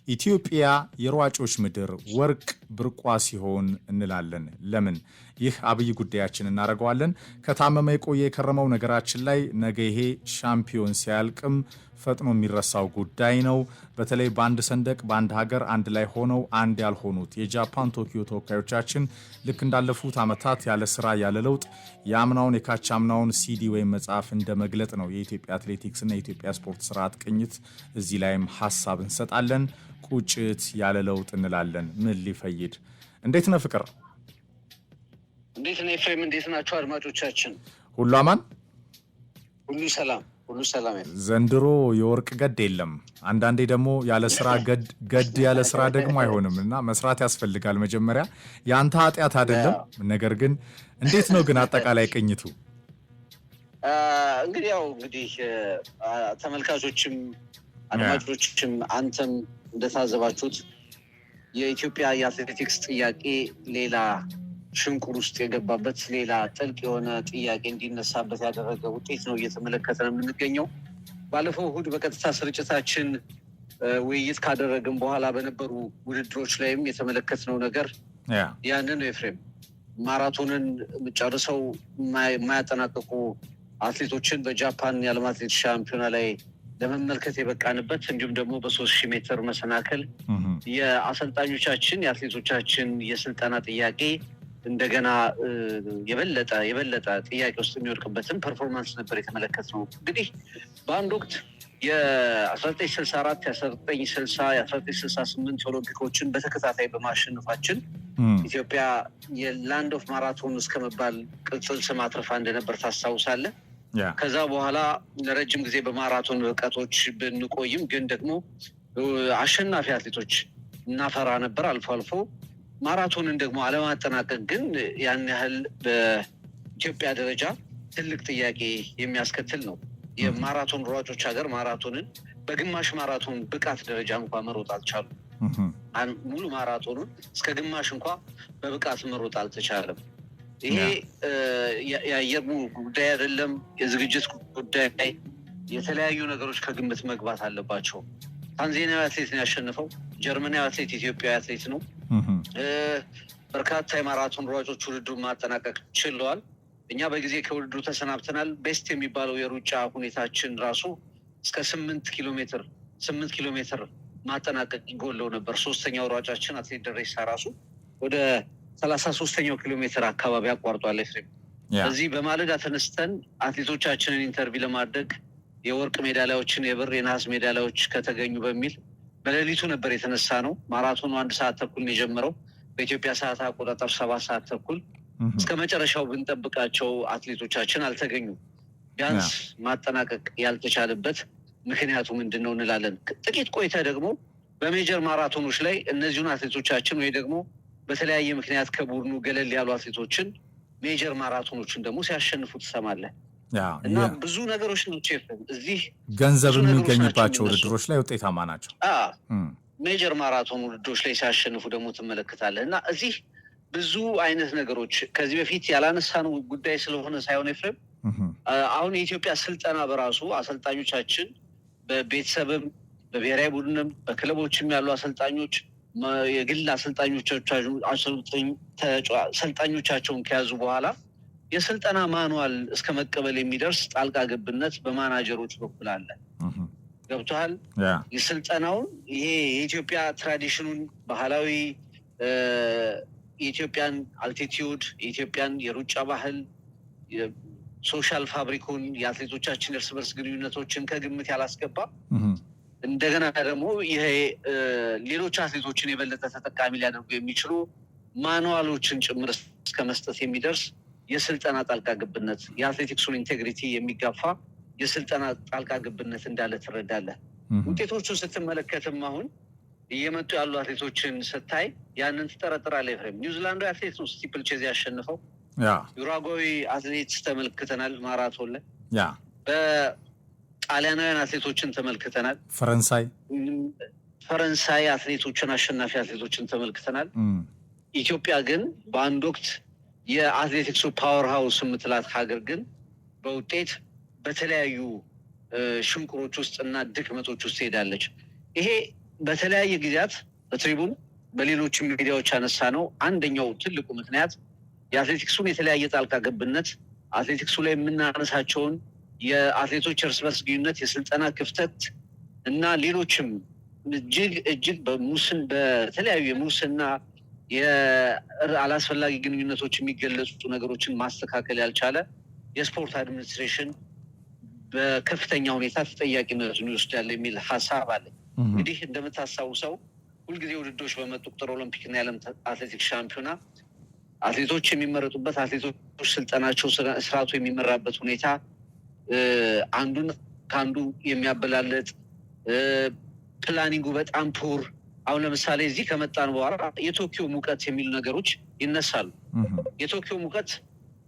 ኢትዮጵያ የሯጮች ምድር ወርቅ ብርቋ ሲሆን እንላለን። ለምን? ይህ አብይ ጉዳያችን እናደርገዋለን። ከታመመ የቆየ የከረመው ነገራችን ላይ ነገ ይሄ ሻምፒዮን ሲያልቅም ፈጥኖ የሚረሳው ጉዳይ ነው። በተለይ በአንድ ሰንደቅ በአንድ ሀገር አንድ ላይ ሆነው አንድ ያልሆኑት የጃፓን ቶኪዮ ተወካዮቻችን ልክ እንዳለፉት ዓመታት ያለ ስራ ያለ ለውጥ የአምናውን የካቻምናውን ሲዲ ወይም መጽሐፍ እንደ መግለጥ ነው የኢትዮጵያ አትሌቲክስ እና የኢትዮጵያ ስፖርት ስርዓት ቅኝት። እዚህ ላይም ሀሳብ እንሰጣለን። ቁጭት ያለ ለውጥ እንላለን። ምን ሊፈይድ? እንዴት ነው ፍቅር? እንዴት ነው ኤፍሬም? እንዴት ናቸው አድማጮቻችን? ሁሉ አማን፣ ሁሉ ሰላም፣ ሁሉ ሰላም። ዘንድሮ የወርቅ ገድ የለም። አንዳንዴ ደግሞ ያለ ስራ ገድ ያለ ስራ ደግሞ አይሆንም እና መስራት ያስፈልጋል። መጀመሪያ የአንተ ኃጢአት አይደለም። ነገር ግን እንዴት ነው ግን አጠቃላይ ቅኝቱ? እንግዲህ ተመልካቾችም አድማጮችም አንተም እንደታዘባችሁት የኢትዮጵያ የአትሌቲክስ ጥያቄ ሌላ ሽንቁር ውስጥ የገባበት ሌላ ጥልቅ የሆነ ጥያቄ እንዲነሳበት ያደረገ ውጤት ነው እየተመለከተ ነው የምንገኘው። ባለፈው እሁድ በቀጥታ ስርጭታችን ውይይት ካደረግን በኋላ በነበሩ ውድድሮች ላይም የተመለከትነው ነገር ያንን ነው ኤፍሬም። ማራቶንን ጨርሰው የማያጠናቀቁ አትሌቶችን በጃፓን የዓለም አትሌቲክስ ሻምፒዮና ላይ ለመመልከት የበቃንበት እንዲሁም ደግሞ በ3000 ሜትር መሰናክል የአሰልጣኞቻችን የአትሌቶቻችን የስልጠና ጥያቄ እንደገና የበለጠ ጥያቄ ውስጥ የሚወድቅበትን ፐርፎርማንስ ነበር የተመለከትነው። እንግዲህ በአንድ ወቅት የ1964 የ1960 የ1968 ኦሎምፒኮችን በተከታታይ በማሸነፋችን ኢትዮጵያ የላንድ ኦፍ ማራቶን እስከመባል ቅጽል ስም አትርፋ እንደነበር ታስታውሳለህ። ከዛ በኋላ ለረጅም ጊዜ በማራቶን ርቀቶች ብንቆይም ግን ደግሞ አሸናፊ አትሌቶች እናፈራ ነበር። አልፎ አልፎ ማራቶንን ደግሞ አለማጠናቀቅ ግን ያን ያህል በኢትዮጵያ ደረጃ ትልቅ ጥያቄ የሚያስከትል ነው። የማራቶን ሯጮች ሀገር ማራቶንን በግማሽ ማራቶን ብቃት ደረጃ እንኳ መሮጥ አልቻሉ። ሙሉ ማራቶኑን እስከ ግማሽ እንኳ በብቃት መሮጥ አልተቻለም። ይሄ የአየር ጉዳይ አይደለም፣ የዝግጅት ጉዳይ፣ የተለያዩ ነገሮች ከግምት መግባት አለባቸው። ታንዛኒያዊ አትሌት ነው ያሸነፈው። ጀርመናዊ አትሌት ኢትዮጵያዊ አትሌት ነው። በርካታ የማራቶን ሯጮች ውድድሩን ማጠናቀቅ ችለዋል። እኛ በጊዜ ከውድድሩ ተሰናብተናል። ቤስት የሚባለው የሩጫ ሁኔታችን ራሱ እስከ 8 ኪሎ ሜትር ማጠናቀቅ ይጎለው ነበር። ሶስተኛው ሯጫችን አትሌት ደሬሳ ራሱ ወደ 33ኛው ኪሎ ሜትር አካባቢ አቋርጧል። ኤፍሬም እዚህ በማለዳ ተነስተን አትሌቶቻችንን ኢንተርቪው ለማድረግ የወርቅ ሜዳሊያዎችን የብር የነሐስ ሜዳሊያዎች ከተገኙ በሚል በሌሊቱ ነበር የተነሳ ነው። ማራቶኑ 1 ሰዓት ተኩል ነው የጀመረው። በኢትዮጵያ ሰዓት አቆጣጠር 7 ሰዓት ተኩል እስከ መጨረሻው ብንጠብቃቸው አትሌቶቻችን አልተገኙም። ቢያንስ ማጠናቀቅ ያልተቻለበት ምክንያቱ ምንድን ነው እንላለን። ጥቂት ቆይተ ደግሞ በሜጀር ማራቶኖች ላይ እነዚሁን አትሌቶቻችን ወይ ደግሞ በተለያየ ምክንያት ከቡድኑ ገለል ያሉ አትሌቶችን ሜጀር ማራቶኖችን ደግሞ ሲያሸንፉ ትሰማለህ። እና ብዙ ነገሮች ናቸው እዚህ ገንዘብ የሚገኝባቸው ውድድሮች ላይ ውጤታማ ናቸው። ሜጀር ማራቶን ውድድሮች ላይ ሲያሸንፉ ደግሞ ትመለከታለህ። እና እዚህ ብዙ አይነት ነገሮች ከዚህ በፊት ያላነሳነው ጉዳይ ስለሆነ ሳይሆን ኤፍሬም አሁን የኢትዮጵያ ስልጠና በራሱ አሰልጣኞቻችን በቤተሰብም በብሔራዊ ቡድንም በክለቦችም ያሉ አሰልጣኞች የግል አሰልጣኞቻቸውን ከያዙ በኋላ የስልጠና ማኑዋል እስከ መቀበል የሚደርስ ጣልቃ ገብነት በማናጀሮች በኩል አለ። ገብቶሃል? የስልጠናውን ይሄ የኢትዮጵያ ትራዲሽኑን ባህላዊ የኢትዮጵያን አልቲቲዩድ የኢትዮጵያን የሩጫ ባህል ሶሻል ፋብሪኩን የአትሌቶቻችን እርስ በርስ ግንኙነቶችን ከግምት ያላስገባ እንደገና ደግሞ ይሄ ሌሎች አትሌቶችን የበለጠ ተጠቃሚ ሊያደርጉ የሚችሉ ማኑዋሎችን ጭምር እስከ መስጠት የሚደርስ የስልጠና ጣልቃ ገብነት የአትሌቲክሱን ኢንቴግሪቲ የሚጋፋ የስልጠና ጣልቃ ገብነት እንዳለ ትረዳለህ። ውጤቶቹን ስትመለከትም አሁን እየመጡ ያሉ አትሌቶችን ስታይ ያንን ትጠረጥራለህ። ኤፍሬም ኒውዚላንዳዊ አትሌት ነው ስቲፕልቼዝ ያሸነፈው። ዩራጓዊ አትሌት ተመልክተናል ማራቶን ላይ። በጣሊያናውያን አትሌቶችን ተመልክተናል። ፈረንሳይ አትሌቶችን አሸናፊ አትሌቶችን ተመልክተናል። ኢትዮጵያ ግን በአንድ ወቅት የአትሌቲክሱ ፓወር ሃውስ የምትላት ሀገር ግን በውጤት በተለያዩ ሽንቁሮች ውስጥ እና ድክመቶች ውስጥ ሄዳለች። ይሄ በተለያየ ጊዜያት በትሪቡን በሌሎች ሚዲያዎች ያነሳ ነው። አንደኛው ትልቁ ምክንያት የአትሌቲክሱን የተለያየ ጣልቃ ገብነት፣ አትሌቲክሱ ላይ የምናነሳቸውን የአትሌቶች እርስ በርስ ግንኙነት፣ የስልጠና ክፍተት እና ሌሎችም እጅግ በተለያዩ የሙስና የአላስፈላጊ ግንኙነቶች የሚገለጹ ነገሮችን ማስተካከል ያልቻለ የስፖርት አድሚኒስትሬሽን በከፍተኛ ሁኔታ ተጠያቂነቱን ይወስዳል የሚል ሀሳብ አለ። እንግዲህ እንደምታስታውሰው ሁልጊዜ ውድድሮች በመጡ ቁጥር ኦሎምፒክና የዓለም አትሌቲክስ ሻምፒዮና አትሌቶች የሚመረጡበት፣ አትሌቶች ስልጠናቸው ስርዓቱ የሚመራበት ሁኔታ አንዱን ከአንዱ የሚያበላለጥ ፕላኒንጉ በጣም ፑር። አሁን ለምሳሌ እዚህ ከመጣን በኋላ የቶኪዮ ሙቀት የሚሉ ነገሮች ይነሳሉ። የቶኪዮ ሙቀት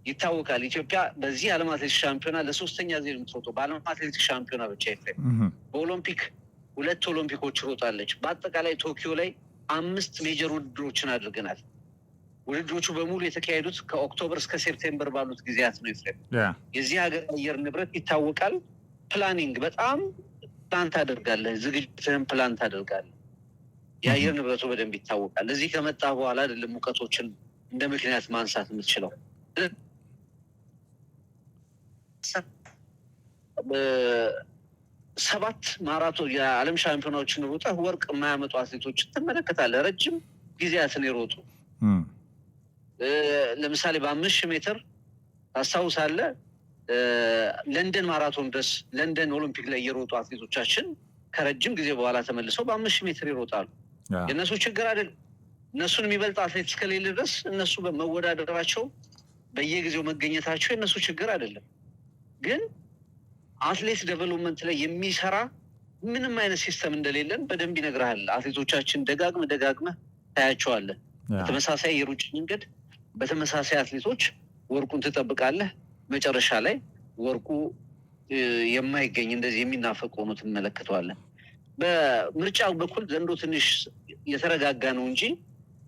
ይታወቃል። ኢትዮጵያ በዚህ ዓለም አትሌቲክስ ሻምፒዮና ለሶስተኛ ጊዜ የምትሮጠው በዓለም አትሌቲክስ ሻምፒዮና ብቻ ይፍረም በኦሎምፒክ 2 ኦሎምፒኮች ሮጣለች። በአጠቃላይ ቶኪዮ ላይ 5 ሜጀር ውድድሮችን አድርገናል። ውድድሮቹ በሙሉ የተካሄዱት ከኦክቶበር እስከ ሴፕቴምበር ባሉት ጊዜያት ነው። ይፍረም የዚህ ሀገር አየር ንብረት ይታወቃል። ፕላኒንግ በጣም ፕላን ታደርጋለህ፣ ዝግጅትህን ፕላን ታደርጋለህ። የአየር ንብረቱ በደንብ ይታወቃል። እዚህ ከመጣ በኋላ አይደለም ሙቀቶችን እንደ ምክንያት ማንሳት የምትችለው። 7 ማራቶን የዓለም ሻምፒዮናዎችን ሮጠህ ወርቅ የማያመጡ አትሌቶችን ትመለከታለህ። ረጅም ጊዜያትን የሮጡ ለምሳሌ በ5000 ሜትር ታስታውሳለህ፣ ለንደን ማራቶን ድረስ ለንደን ኦሎምፒክ ላይ የሮጡ አትሌቶቻችን ከረጅም ጊዜ በኋላ ተመልሰው በ5000 ሜትር ይሮጣሉ። የእነሱ ችግር አይደለም። እነሱን የሚበልጥ አትሌት እስከሌለ ድረስ እነሱ በመወዳደራቸው በየጊዜው መገኘታቸው የእነሱ ችግር አይደለም። ግን አትሌት ዴቨሎፕመንት ላይ የሚሰራ ምንም አይነት ሲስተም እንደሌለን በደንብ ይነግርሃል። አትሌቶቻችን ደጋግመህ ታያቸዋለህ። በተመሳሳይ የሩጭ መንገድ በተመሳሳይ አትሌቶች ወርቁን ትጠብቃለህ። መጨረሻ ላይ ወርቁ የማይገኝ እንደዚህ የሚናፈቅ ሆኖ ትመለከተዋለን። በምርጫው በኩል ዘንድሮ ትንሽ የተረጋጋ ነው እንጂ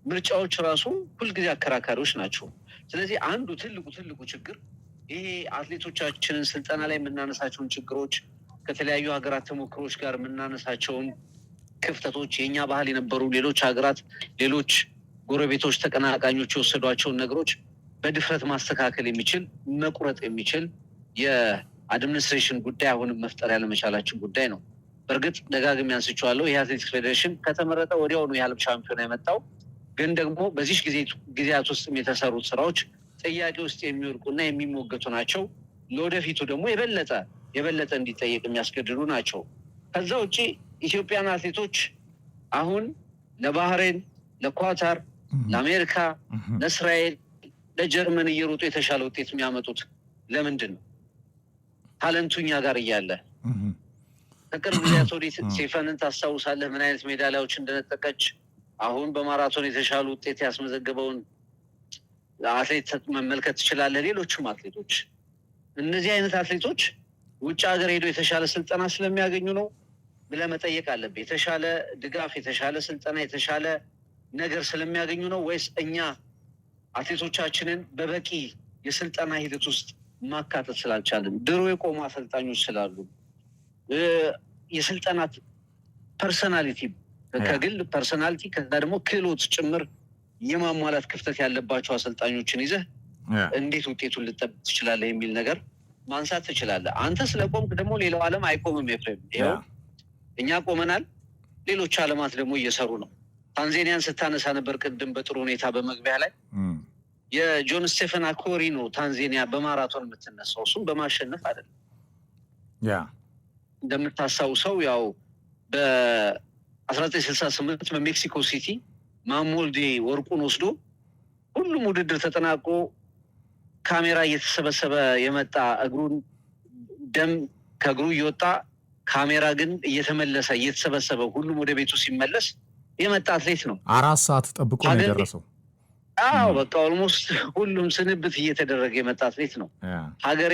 ምርጫዎች ራሱ ሁልጊዜ አከራካሪዎች ናቸው። ስለዚህ አንዱ ትልቁ ችግር ይሄ አትሌቶቻችንን ስልጠና ላይ የምናነሳቸውን ችግሮች ከተለያዩ ሀገራት ተሞክሮች ጋር የምናነሳቸውን ክፍተቶች፣ የእኛ ባህል የነበሩ ሌሎች ሀገራት ሌሎች ጎረቤቶች ተቀናቃኞች የወሰዷቸውን ነገሮች በድፍረት ማስተካከል የሚችል መቁረጥ የሚችል የአድሚኒስትሬሽን ጉዳይ አሁንም መፍጠር ያለመቻላችን ጉዳይ ነው። በእርግጥ ደጋግሜ አንስቼዋለሁ። ይህ አትሌቲክስ ፌዴሬሽን ከተመረጠ ወዲያውኑ የዓለም ሻምፒዮና የመጣው ግን ደግሞ በዚህ ጊዜያት ውስጥም የተሰሩት ስራዎች ጥያቄ ውስጥ የሚወድቁና የሚሞገቱ ናቸው። ለወደፊቱ ደግሞ የበለጠ እንዲጠየቅ የሚያስገድዱ ናቸው። ከዛ ውጭ ኢትዮጵያን አትሌቶች አሁን ለባህሬን፣ ለኳታር፣ ለአሜሪካ፣ ለእስራኤል፣ ለጀርመን እየሮጡ የተሻለ ውጤት የሚያመጡት ለምንድን ነው? ታለንቱ እኛ ጋር እያለ ከቅርብ ጊዜያት ወዲህ ሴፈንን ታስታውሳለህ? ምን አይነት ሜዳሊያዎች እንደነጠቀች። አሁን በማራቶን የተሻሉ ውጤት ያስመዘገበውን አትሌት መመልከት ትችላለህ። ሌሎችም አትሌቶች እነዚህ አይነት አትሌቶች ውጭ ሀገር ሄዶ የተሻለ ስልጠና ስለሚያገኙ ነው ብለህ መጠየቅ አለብህ። የተሻለ ድጋፍ፣ የተሻለ ስልጠና፣ የተሻለ ነገር ስለሚያገኙ ነው ወይስ እኛ አትሌቶቻችንን በበቂ የስልጠና ሂደት ውስጥ ማካተት ስላልቻለን፣ ድሮ የቆሙ አሰልጣኞች ስላሉ፣ የስልጠናት ፐርሰናሊቲ ከግል ፐርሰናሊቲ ከዛ ደግሞ ክህሎት ጭምር የማሟላት ክፍተት ያለባቸው አሰልጣኞችን ይዘህ እንዴት ውጤቱን ልጠብቅ ትችላለህ የሚል ነገር ማንሳት ትችላለህ። አንተ ስለቆምክ ደግሞ ሌላው ዓለም አይቆምም። ኤፍሬም ይኸው እኛ ቆመናል፣ ሌሎች ዓለማት ደግሞ እየሰሩ ነው። ታንዛኒያን ስታነሳ ነበር ቅድም በጥሩ ሁኔታ በመግቢያ ላይ። የጆን ስቴፈን አኮሪ ነው ታንዛኒያ በማራቶን የምትነሳው፣ እሱም በማሸነፍ አይደለም። እንደምታስታውሰው ያው በ1968 በሜክሲኮ ሲቲ ማሞልዴ ወርቁን ወስዶ ሁሉም ውድድር ተጠናቆ ካሜራ እየተሰበሰበ የመጣ እግሩን ደም ከእግሩ እየወጣ ካሜራ ግን እየተመለሰ እየተሰበሰበ ሁሉም ወደ ቤቱ ሲመለስ የመጣ አትሌት ነው። 4 ሰዓት ጠብቆ ነው የደረሰው። በቃ ኦልሞስት ሁሉም ስንብት እየተደረገ የመጣ አትሌት ነው። ሀገሬ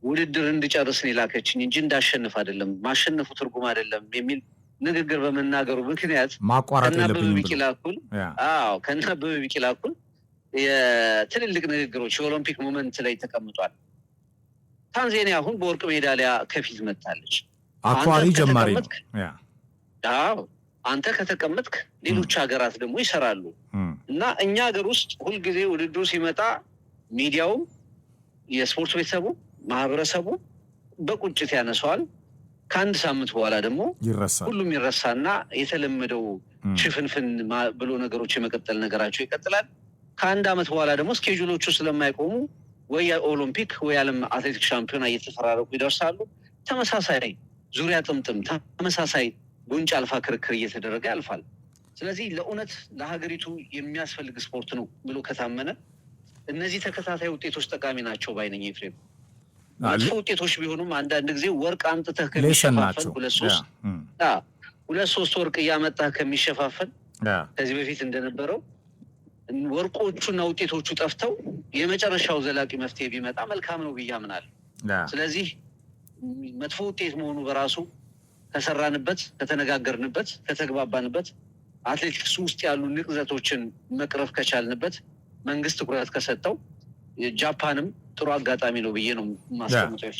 ውድድር እንድጨርስ ነው የላከችኝ እንጂ እንዳሸንፍ አይደለም፣ ማሸነፉ ትርጉም አይደለም የሚል ንግግር በመናገሩ ምክንያት ማቋረጥ የለብኝም ከእነ አበበ ቢቂላ እኩል የትልልቅ ንግግሮች የኦሎምፒክ ሞመንት ላይ ተቀምጧል። ታንዛኒያ አሁን በወርቅ ሜዳሊያ ከፊት መጥታለች። አኳሪ ጀማሪ ነው። አንተ ከተቀመጥክ ሌሎች ሀገራት ደግሞ ይሰራሉ እና እኛ ሀገር ውስጥ ሁልጊዜ ውድድሩ ሲመጣ ሚዲያውም የስፖርት ቤተሰቡ ማህበረሰቡ በቁጭት ያነሳዋል። ከአንድ ሳምንት በኋላ ደግሞ ሁሉም ይረሳና የተለመደው ሽፍንፍን ብሎ ነገሮች የመቀጠል ነገራቸው ይቀጥላል። ከአንድ አመት በኋላ ደግሞ ስኬጁሎቹ ስለማይቆሙ ወይ ኦሎምፒክ ወይ ዓለም አትሌቲክስ ሻምፒዮና እየተፈራረቁ ይደርሳሉ። ተመሳሳይ ዙሪያ ጥምጥም ተመሳሳይ ጉንጭ አልፋ ክርክር እየተደረገ ያልፋል። ስለዚህ ለእውነት ለሀገሪቱ የሚያስፈልግ ስፖርት ነው ብሎ ከታመነ እነዚህ ተከታታይ ውጤቶች ጠቃሚ ናቸው ባይነኝ። ኤፍሬም መጥፎ ውጤቶች ቢሆኑም አንዳንድ ጊዜ ወርቅ አምጥተህ ከሚሸፋፈን ሁለት ሶስት ወርቅ እያመጣህ ከሚሸፋፈን ከዚህ በፊት እንደነበረው ወርቆቹና ውጤቶቹ ጠፍተው የመጨረሻው ዘላቂ መፍትሄ ቢመጣ መልካም ነው ብዬ አምናለሁ። ስለዚህ መጥፎ ውጤት መሆኑ በራሱ ከሰራንበት፣ ከተነጋገርንበት፣ ከተግባባንበት አትሌቲክስ ውስጥ ያሉ ንቅዘቶችን መቅረፍ ከቻልንበት መንግስት ትኩረት ከሰጠው ጃፓንም ጥሩ አጋጣሚ ነው ብዬ ነው ማስቀምጠው።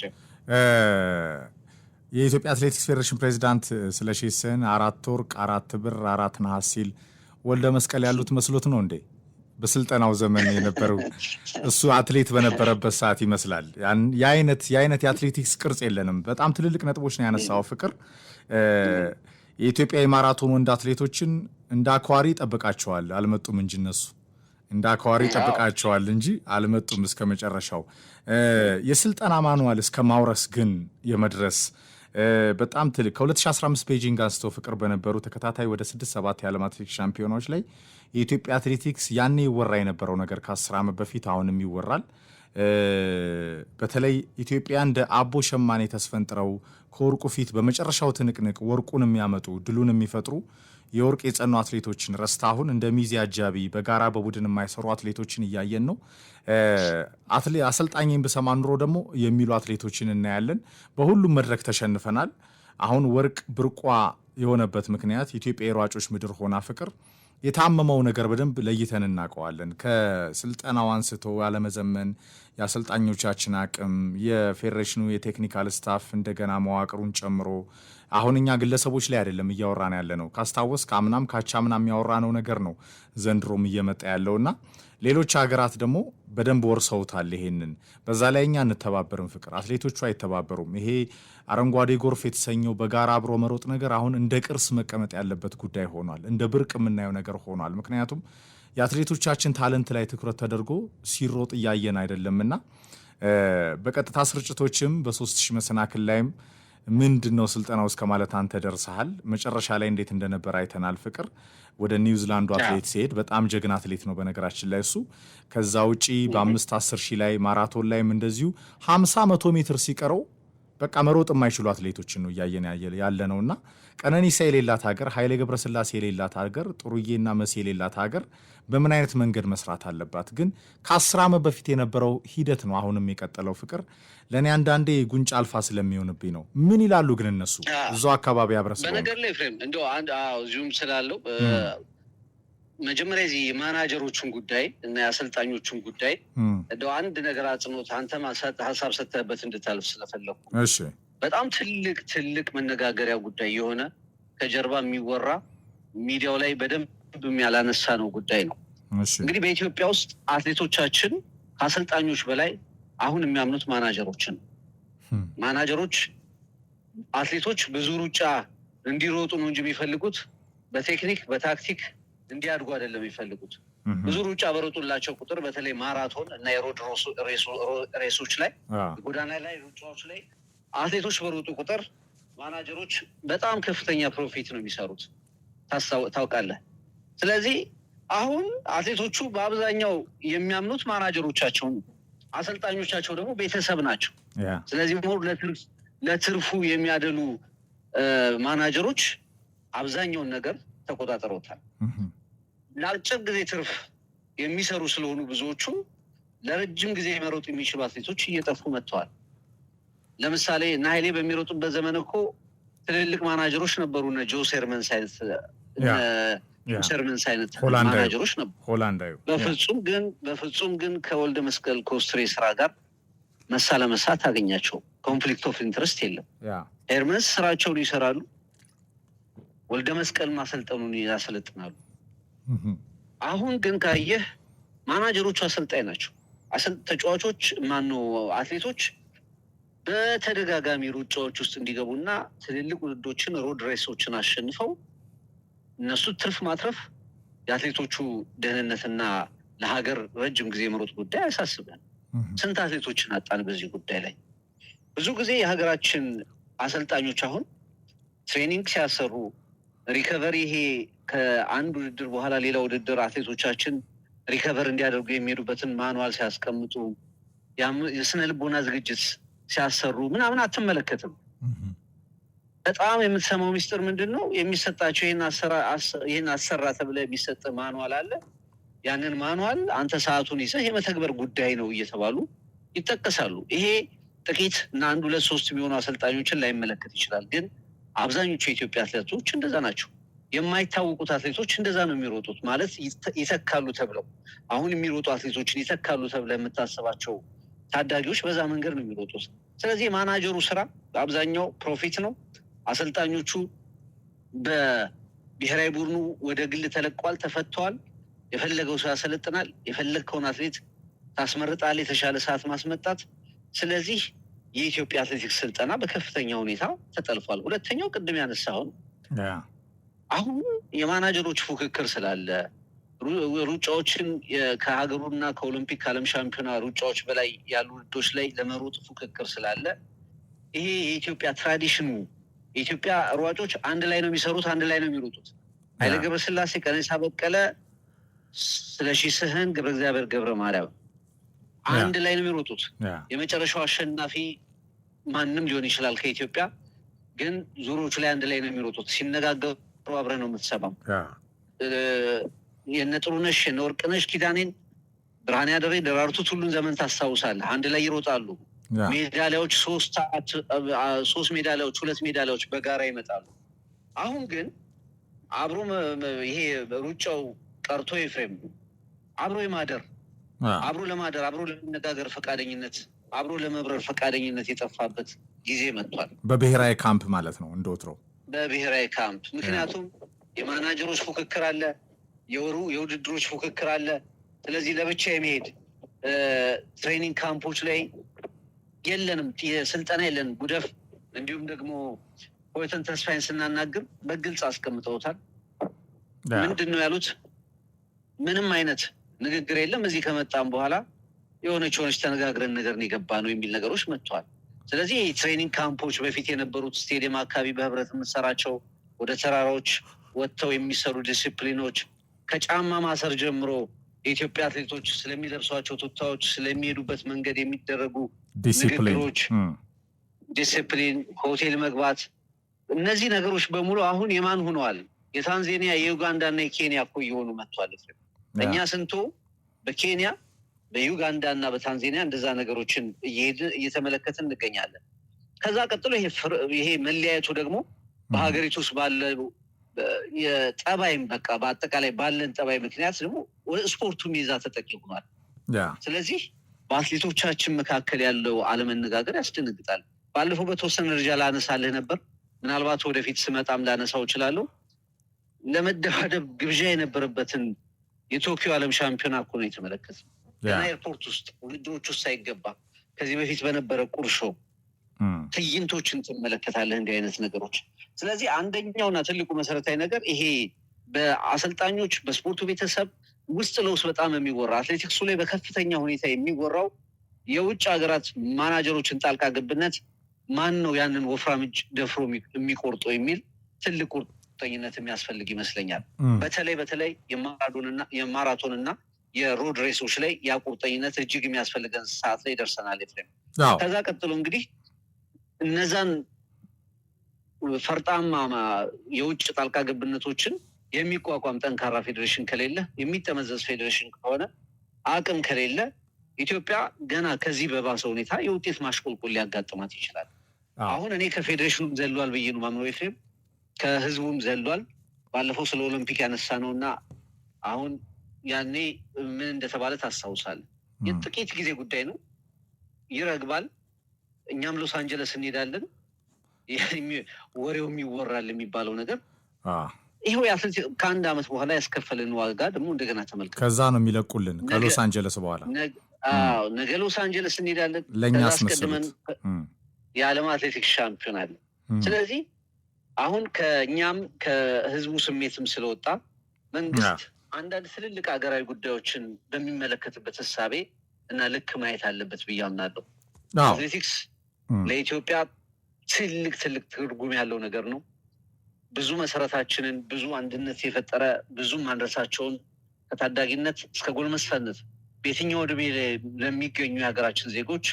የኢትዮጵያ አትሌቲክስ ፌዴሬሽን ፕሬዚዳንት ስለሺ ስህን 4 ወርቅ 4 ብር 4 ነሐስ ሲል ወልደ መስቀል ያሉት መስሎት ነው እንዴ? በስልጠናው ዘመን የነበረው እሱ አትሌት በነበረበት ሰዓት ይመስላል። የአይነት የአትሌቲክስ ቅርጽ የለንም። በጣም ትልልቅ ነጥቦች ነው ያነሳው ፍቅር። የኢትዮጵያ የማራቶን ወንድ አትሌቶችን እንደ አኳሪ ጠብቃቸዋል፣ አልመጡም እንጂ እነሱ እንደ አኳሪ ጠብቃቸዋል እንጂ አልመጡም እስከ መጨረሻው። የስልጠና ማኑዋል እስከ ማውረስ ግን የመድረስ በጣም ትልቅ ከ2015 ቤጂንግ አንስቶ ፍቅር በነበሩ ተከታታይ ወደ 6-7 የዓለም አትሌቲክስ ሻምፒዮናዎች ላይ የኢትዮጵያ አትሌቲክስ ያኔ ይወራ የነበረው ነገር ከ10 ዓመት በፊት አሁንም ይወራል። በተለይ ኢትዮጵያ እንደ አቦ ሸማኔ ተስፈንጥረው ከወርቁ ፊት በመጨረሻው ትንቅንቅ ወርቁን የሚያመጡ ድሉን የሚፈጥሩ የወርቅ የጸኑ አትሌቶችን ረስታ አሁን እንደ ሚዜ አጃቢ በጋራ በቡድን የማይሰሩ አትሌቶችን እያየን ነው። አሰልጣኝን ብሰማ ኑሮ ደግሞ የሚሉ አትሌቶችን እናያለን። በሁሉም መድረክ ተሸንፈናል። አሁን ወርቅ ብርቋ የሆነበት ምክንያት ኢትዮጵያ የሯጮች ምድር ሆና ፍቅር የታመመው ነገር በደንብ ለይተን እናውቀዋለን። ከስልጠናው አንስቶ ያለመዘመን፣ የአሰልጣኞቻችን አቅም፣ የፌዴሬሽኑ የቴክኒካል ስታፍ እንደገና መዋቅሩን ጨምሮ አሁን እኛ ግለሰቦች ላይ አይደለም እያወራን ያለ ነው። ካስታወስ ከአምናም ካቻምናም ያወራነው ነገር ነው ዘንድሮም እየመጣ ያለውና ሌሎች ሀገራት ደግሞ በደንብ ወርሰውታል ይሄንን። በዛ ላይ እኛ እንተባበርም ፍቅር፣ አትሌቶቹ አይተባበሩም። ይሄ አረንጓዴ ጎርፍ የተሰኘው በጋራ አብሮ መሮጥ ነገር አሁን እንደ ቅርስ መቀመጥ ያለበት ጉዳይ ሆኗል። እንደ ብርቅ የምናየው ነገር ሆኗል። ምክንያቱም የአትሌቶቻችን ታለንት ላይ ትኩረት ተደርጎ ሲሮጥ እያየን አይደለምና በቀጥታ ስርጭቶችም በ3000 መሰናክል ላይም ምንድን ነው ስልጠናው እስከ ማለት አንተ ደርሰሃል። መጨረሻ ላይ እንዴት እንደነበር አይተናል ፍቅር። ወደ ኒውዚላንዱ አትሌት ሲሄድ በጣም ጀግና አትሌት ነው በነገራችን ላይ እሱ። ከዛ ውጪ በ5-10 ሺህ ላይ ማራቶን ላይም እንደዚሁ 50-100 ሜትር ሲቀረው በቃ መሮጥ የማይችሉ አትሌቶችን ነው እያየን ያለ ነውና ቀነኒሳ የሌላት ሀገር፣ ኃይሌ ገብረስላሴ የሌላት ሀገር፣ ጥሩዬና መሲ የሌላት ሀገር በምን አይነት መንገድ መስራት አለባት? ግን ከ10 ዓመት በፊት የነበረው ሂደት ነው አሁንም የቀጠለው ፍቅር። ለእኔ አንዳንዴ ጉንጭ አልፋ ስለሚሆንብኝ ነው። ምን ይላሉ ግን እነሱ እዛው አካባቢ አብረስ በነገር ላይ ፍሬም እንደው እዚሁም ስላለው መጀመሪያ እዚህ የማናጀሮቹን ጉዳይ እና የአሰልጣኞቹን ጉዳይ እንደው አንድ ነገር አጽንኦት አንተም ሀሳብ ሰጥተህበት እንድታልፍ ስለፈለኩ በጣም ትልቅ መነጋገሪያ ጉዳይ የሆነ ከጀርባ የሚወራ ሚዲያው ላይ በደንብ ያላነሳ ነው ጉዳይ ነው። እንግዲህ በኢትዮጵያ ውስጥ አትሌቶቻችን ከአሰልጣኞች በላይ አሁን የሚያምኑት ማናጀሮችን ማናጀሮች አትሌቶች ብዙ ሩጫ እንዲሮጡ ነው እንጂ የሚፈልጉት በቴክኒክ በታክቲክ እንዲያድጉ አይደለም የሚፈልጉት። ብዙ ሩጫ በሮጡላቸው ቁጥር በተለይ ማራቶን እና የሮድ ሬሶች ላይ ጎዳና ላይ ሩጫዎች ላይ አትሌቶች በሮጡ ቁጥር ማናጀሮች በጣም ከፍተኛ ፕሮፊት ነው የሚሰሩት ታውቃለህ። ስለዚህ አሁን አትሌቶቹ በአብዛኛው የሚያምኑት ማናጀሮቻቸው ነው። አሰልጣኞቻቸው ደግሞ ቤተሰብ ናቸው። ስለዚህ ሞር ለትርፉ የሚያደሉ ማናጀሮች አብዛኛውን ነገር ተቆጣጠሮታል። ለአጭር ጊዜ ትርፍ የሚሰሩ ስለሆኑ ብዙዎቹ ለረጅም ጊዜ መሮጥ የሚችሉ አትሌቶች እየጠፉ መጥተዋል። ለምሳሌ እና ኃይሌ በሚሮጡበት ዘመን እኮ ትልልቅ ማናጀሮች ነበሩ። እነ ጆስ ሄርመንስ አይነት ማናጀሮች ነበሩ። ሆላንዳዊ በፍጹም ግን ከወልደ መስቀል ኮስትሬ ስራ ጋር መሳ ለመሳ ታገኛቸው። ኮንፍሊክት ኦፍ ኢንትረስት የለም። ሄርመንስ ስራቸውን ይሰራሉ። ወልደ መስቀል ማሰልጠኑን ያሰለጥናሉ። አሁን ግን ካየህ ማናጀሮቹ አሰልጣኝ ናቸው። ተጫዋቾች አትሌቶች በተደጋጋሚ ሩጫዎች ውስጥ እንዲገቡና ትልልቅ ውድድሮችን ሮድ ሬሶችን አሸንፈው እነሱ ትርፍ ማትረፍ የአትሌቶቹ ደህንነትና ለሀገር ረጅም ጊዜ መሮጥ ጉዳይ አያሳስበን። ስንት አትሌቶችን አጣን በዚህ ጉዳይ ላይ። ብዙ ጊዜ የሀገራችን አሰልጣኞች አሁን ትሬኒንግ ሲያሰሩ ሪከቨሪ ይሄ ከአንድ ውድድር በኋላ ሌላ ውድድር አትሌቶቻችን ሪከቨር እንዲያደርጉ የሚሄዱበትን ማኑዋል ሲያስቀምጡ የስነ ልቦና ዝግጅት ሲያሰሩ ምናምን አትመለከትም። በጣም የምትሰማው ሚስጥር ምንድን ነው? የሚሰጣቸው ይህን አሰራ ተብለ የሚሰጥ ማኑዋል አለ። ያንን ማኑዋል አንተ ሰዓቱን ይዘህ የመተግበር ጉዳይ ነው እየተባሉ ይጠቀሳሉ። ይሄ ጥቂት እና 1 2 3 የሚሆኑ አሰልጣኞችን ላይመለከት ይችላል። ግን አብዛኞቹ የኢትዮጵያ አትሌቶች እንደዛ ናቸው። የማይታወቁት አትሌቶች እንደዛ ነው የሚሮጡት። ማለት ይተካሉ ተብለው አሁን የሚሮጡ አትሌቶችን ይተካሉ ተብለ የምታስባቸው ታዳጊዎች በዛ መንገድ ነው የሚሮጡት። ስለዚህ የማናጀሩ ስራ በአብዛኛው ፕሮፊት ነው። አሰልጣኞቹ በብሔራዊ ቡድኑ ወደ ግል ተለቋል፣ ተፈተዋል። የፈለገው ሰው ያሰለጥናል። የፈለግከውን አትሌት ታስመርጣል፣ የተሻለ ሰዓት ማስመጣት። ስለዚህ የኢትዮጵያ አትሌቲክስ ስልጠና በከፍተኛ ሁኔታ ተጠልፏል። ሁለተኛው ቅድም ያነሳውን አሁን የማናጀሮች ፉክክር ስላለ ሩጫዎችን ከሀገሩና ከኦሎምፒክ ከዓለም ሻምፒዮና ሩጫዎች በላይ ያሉ ውድዶች ላይ ለመሮጥ ፉክክር ስላለ ይሄ የኢትዮጵያ ትራዲሽኑ የኢትዮጵያ ሯጮች አንድ ላይ ነው የሚሰሩት፣ አንድ ላይ ነው የሚሮጡት። ኃይለ ገብረስላሴ፣ ቀነኒሳ በቀለ፣ ስለሺ ስህን፣ ገብረ እግዚአብሔር ገብረ ማርያም አንድ ላይ ነው የሚሮጡት። የመጨረሻው አሸናፊ ማንም ሊሆን ይችላል ከኢትዮጵያ፣ ግን ዙሮቹ ላይ አንድ ላይ ነው የሚሮጡት። ሲነጋገሩ አብረህ ነው የምትሰማው። የነ ጥሩነሽ የነ ወርቅነሽ ኪዳኔን፣ ብርሃኔ አደሬ፣ ደራርቱ ቱሉን ዘመን ታስታውሳለህ። አንድ ላይ ይሮጣሉ። ሜዳሊያዎች 3 ሜዳሊያዎች 2 ሜዳሊያዎች በጋራ ይመጣሉ። አሁን ግን አብሮ ይሄ ሩጫው ቀርቶ ኤፍሬም አብሮ የማደር አብሮ ለማደር አብሮ ለመነጋገር ፈቃደኝነት አብሮ ለመብረር ፈቃደኝነት የጠፋበት ጊዜ መጥቷል። በብሔራዊ ካምፕ ማለት ነው እንደወትሮ በብሔራዊ ካምፕ። ምክንያቱም የማናጀሮች ፉክክር አለ፣ የውድድሮች ፉክክር አለ። ስለዚህ ለብቻ የሚሄድ ትሬኒንግ ካምፖች ላይ የለንም፣ ስልጠና የለንም። ጉደፍ እንዲሁም ደግሞ ሆይተን ተስፋዬን ስናናግር በግልጽ አስቀምጠውታል። ምንድን ነው ያሉት? ምንም አይነት ንግግር የለም። እዚህ ከመጣም በኋላ የሆነች ተነጋግረን ነገር የገባ ነው የሚል ነገሮች መጥተዋል። ስለዚህ ትሬኒንግ ካምፖች በፊት የነበሩት ስቴዲየም አካባቢ በህብረት የምትሰራቸው ወደ ተራራዎች ወጥተው የሚሰሩ ዲሲፕሊኖች ከጫማ ማሰር ጀምሮ የኢትዮጵያ አትሌቶች ስለሚለብሷቸው ቱታዎች፣ ስለሚሄዱበት መንገድ የሚደረጉ ንግግሮች፣ ዲሲፕሊን፣ ሆቴል መግባት፣ እነዚህ ነገሮች በሙሉ አሁን የማን ሆነዋል? የታንዛኒያ የዩጋንዳ እና የኬንያ እኮ እየሆኑ መጥቷል። እኛ ስንቶ በኬንያ በዩጋንዳ እና በታንዛኒያ እንደዛ ነገሮችን እየተመለከትን እንገኛለን። ከዛ ቀጥሎ ይሄ መለያየቱ ደግሞ በሀገሪቱ ውስጥ ባለው የጠባይም በቃ በአጠቃላይ ባለን ጠባይ ምክንያት ደግሞ ስፖርቱ ሚዛ ተጠቂ ሆኗል። ስለዚህ በአትሌቶቻችን መካከል ያለው አለመነጋገር ያስደነግጣል። ባለፈው በተወሰነ ደረጃ ላነሳልህ ነበር፣ ምናልባት ወደፊት ስመጣም ላነሳው እችላለሁ። ለመደባደብ ግብዣ የነበረበትን የቶኪዮ ዓለም ሻምፒዮና እኮ ነው የተመለከት። ገና ኤርፖርት ውስጥ ውድድሮች ውስጥ ሳይገባ ከዚህ በፊት በነበረ ቁርሾ ትዕይንቶችን ትመለከታለህ፣ እንዲህ አይነት ነገሮች። ስለዚህ አንደኛውና ትልቁ መሰረታዊ ነገር ይሄ በአሰልጣኞች በስፖርቱ ቤተሰብ ውስጥ ለውስጥ በጣም የሚወራ አትሌቲክሱ ላይ በከፍተኛ ሁኔታ የሚወራው የውጭ ሀገራት ማናጀሮችን ጣልቃ ገብነት ማን ነው ያንን ወፍራም እጅ ደፍሮ የሚቆርጠው የሚል ትልቅ ቁርጠኝነት የሚያስፈልግ ይመስለኛል። በተለይ የማራቶንና የሮድ ሬሶች ላይ ያ ቁርጠኝነት እጅግ የሚያስፈልገን ሰዓት ላይ ደርሰናል። ከዛ ቀጥሎ እንግዲህ እነዛን ፈርጣማ የውጭ ጣልቃ ገብነቶችን የሚቋቋም ጠንካራ ፌዴሬሽን ከሌለ፣ የሚጠመዘዝ ፌዴሬሽን ከሆነ፣ አቅም ከሌለ ኢትዮጵያ ገና ከዚህ በባሰ ሁኔታ የውጤት ማሽቆልቆል ሊያጋጥማት ይችላል። አሁን እኔ ከፌዴሬሽኑም ዘሏል ብዬ ነው ማምነው ኤፍሬም፣ ከህዝቡም ዘሏል። ባለፈው ስለ ኦሎምፒክ ያነሳ ነው እና አሁን ያኔ ምን እንደተባለ ታስታውሳለህ? የጥቂት ጊዜ ጉዳይ ነው፣ ይረግባል። እኛም ሎስ አንጀለስ እንሄዳለን፣ ወሬውም ይወራል የሚባለው ነገር ይሄው የአትሌቲክስ ከአንድ ዓመት በኋላ ያስከፈልን ዋጋ ደግሞ እንደገና ተመልከቱ። ከዛ ነው የሚለቁልን ከሎስ አንጀለስ በኋላ። ነገ ሎስ አንጀለስ እንሄዳለን። ለእኛስ አስቀድመን የዓለም አትሌቲክስ ሻምፒዮን አለ። ስለዚህ አሁን ከእኛም ከህዝቡ ስሜትም ስለወጣ መንግስት አንዳንድ ትልልቅ ሀገራዊ ጉዳዮችን በሚመለከትበት ህሳቤ እና ልክ ማየት አለበት ብዬ አምናለሁ። አትሌቲክስ ለኢትዮጵያ ትልቅ ትርጉም ያለው ነገር ነው። ብዙ መሰረታችንን ብዙ አንድነት የፈጠረ ብዙ ማንረሳቸውን ከታዳጊነት እስከ ጎልመስፋነት በየትኛው ዕድሜ ለሚገኙ የሀገራችን ዜጎች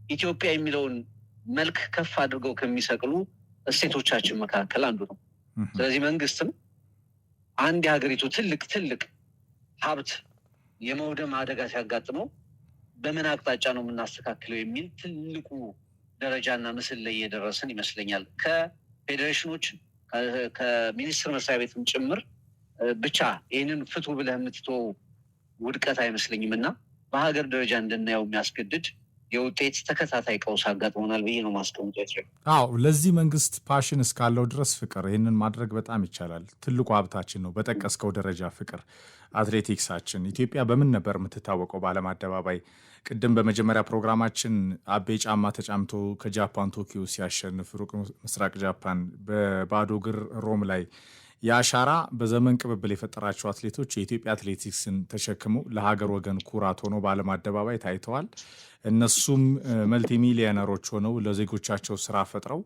ኢትዮጵያ የሚለውን መልክ ከፍ አድርገው ከሚሰቅሉ እሴቶቻችን መካከል አንዱ ነው። ስለዚህ መንግስትም አንድ የሀገሪቱ ትልቅ ሀብት የመውደም አደጋ ሲያጋጥመው በምን አቅጣጫ ነው የምናስተካክለው የሚል ትልቁ ደረጃና ምስል ላይ እየደረስን ይመስለኛል። ከፌዴሬሽኖች ከሚኒስትር መስሪያ ቤትም ጭምር ብቻ ይህንን ፍቱ ብለህ የምትተው ውድቀት አይመስለኝም እና በሀገር ደረጃ እንድናየው የሚያስገድድ የውጤት ተከታታይ ቀውስ አጋጥሞናል ብዬ ነው ማስቀመጫው። ለዚህ መንግስት ፓሽን እስካለው ድረስ ፍቅር ይህንን ማድረግ በጣም ይቻላል። ትልቁ ሀብታችን ነው። በጠቀስከው ደረጃ ፍቅር አትሌቲክሳችን ኢትዮጵያ በምን ነበር የምትታወቀው በዓለም አደባባይ? ቅድም በመጀመሪያ ፕሮግራማችን አቤ ጫማ ተጫምቶ ከጃፓን ቶኪዮ ሲያሸንፍ ሩቅ ምስራቅ ጃፓን በባዶ እግር ሮም ላይ የአሻራ በዘመን ቅብብል የፈጠራቸው አትሌቶች የኢትዮጵያ አትሌቲክስን ተሸክመው ለሀገር ወገን ኩራት ሆነው በዓለም አደባባይ ታይተዋል። እነሱም መልቲሚሊዮነሮች ሆነው ለዜጎቻቸው ስራ ፈጥረው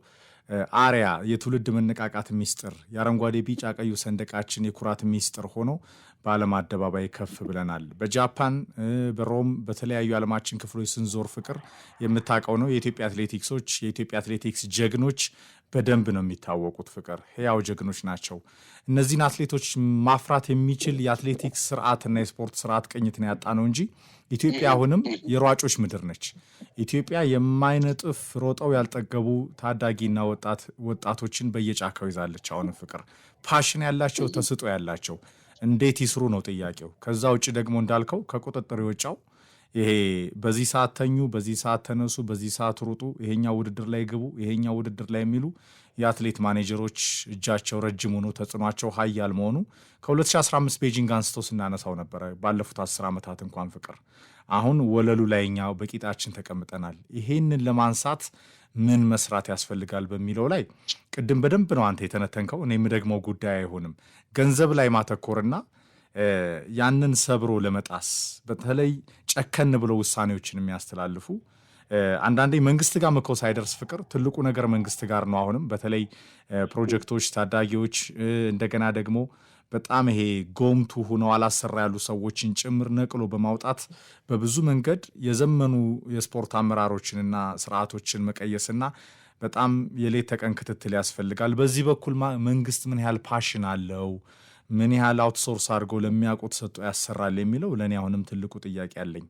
አሪያ የትውልድ መነቃቃት ሚስጥር የአረንጓዴ ቢጫ ቀዩ ሰንደቃችን የኩራት ሚስጥር ሆኖ በዓለም አደባባይ ከፍ ብለናል። በጃፓን በሮም በተለያዩ ዓለማችን ክፍሎች ስንዞር ፍቅር የምታውቀው ነው። የኢትዮጵያ አትሌቲክሶች የኢትዮጵያ አትሌቲክስ ጀግኖች በደንብ ነው የሚታወቁት። ፍቅር ሕያው ጀግኖች ናቸው። እነዚህን አትሌቶች ማፍራት የሚችል የአትሌቲክስ ስርዓትና የስፖርት ስርዓት ቅኝት ነው ያጣ ነው እንጂ ኢትዮጵያ አሁንም የሯጮች ምድር ነች። ኢትዮጵያ የማይነጥፍ ሮጠው ያልጠገቡ ታዳጊና ወጣቶችን በየጫካው ይዛለች። አሁንም ፍቅር ፓሽን ያላቸው ተስጦ ያላቸው እንዴት ይስሩ ነው ጥያቄው። ከዛ ውጭ ደግሞ እንዳልከው ከቁጥጥር የወጫው ይሄ በዚህ ሰዓት ተኙ፣ በዚህ ሰዓት ተነሱ፣ በዚህ ሰዓት ሩጡ፣ ይሄኛው ውድድር ላይ ግቡ፣ ይሄኛው ውድድር ላይ የሚሉ የአትሌት ማኔጀሮች እጃቸው ረጅም ሆኖ ተጽዕኗቸው ሀያል መሆኑ ከ2015 ቤጂንግ አንስቶ ስናነሳው ነበረ። ባለፉት 10 ዓመታት እንኳን ፍቅር አሁን ወለሉ ላይኛው በቂጣችን ተቀምጠናል። ይሄንን ለማንሳት ምን መስራት ያስፈልጋል በሚለው ላይ ቅድም በደንብ ነው አንተ የተነተንከው። እኔ የምደግመው ጉዳይ አይሆንም። ገንዘብ ላይ ማተኮርና ያንን ሰብሮ ለመጣስ በተለይ ጨከን ብለው ውሳኔዎችን የሚያስተላልፉ አንዳንዴ መንግስት ጋር መከው ሳይደርስ ፍቅር ትልቁ ነገር መንግስት ጋር ነው። አሁንም በተለይ ፕሮጀክቶች ታዳጊዎች እንደገና ደግሞ በጣም ይሄ ጎምቱ ሆነው አላሰራ ያሉ ሰዎችን ጭምር ነቅሎ በማውጣት በብዙ መንገድ የዘመኑ የስፖርት አመራሮችንና ስርዓቶችን መቀየስና በጣም የሌት ተቀን ክትትል ያስፈልጋል። በዚህ በኩል መንግስት ምን ያህል ፓሽን አለው፣ ምን ያህል አውትሶርስ አድርገው ለሚያውቁት ሰጥቶ ያሰራል የሚለው ለእኔ አሁንም ትልቁ ጥያቄ አለኝ።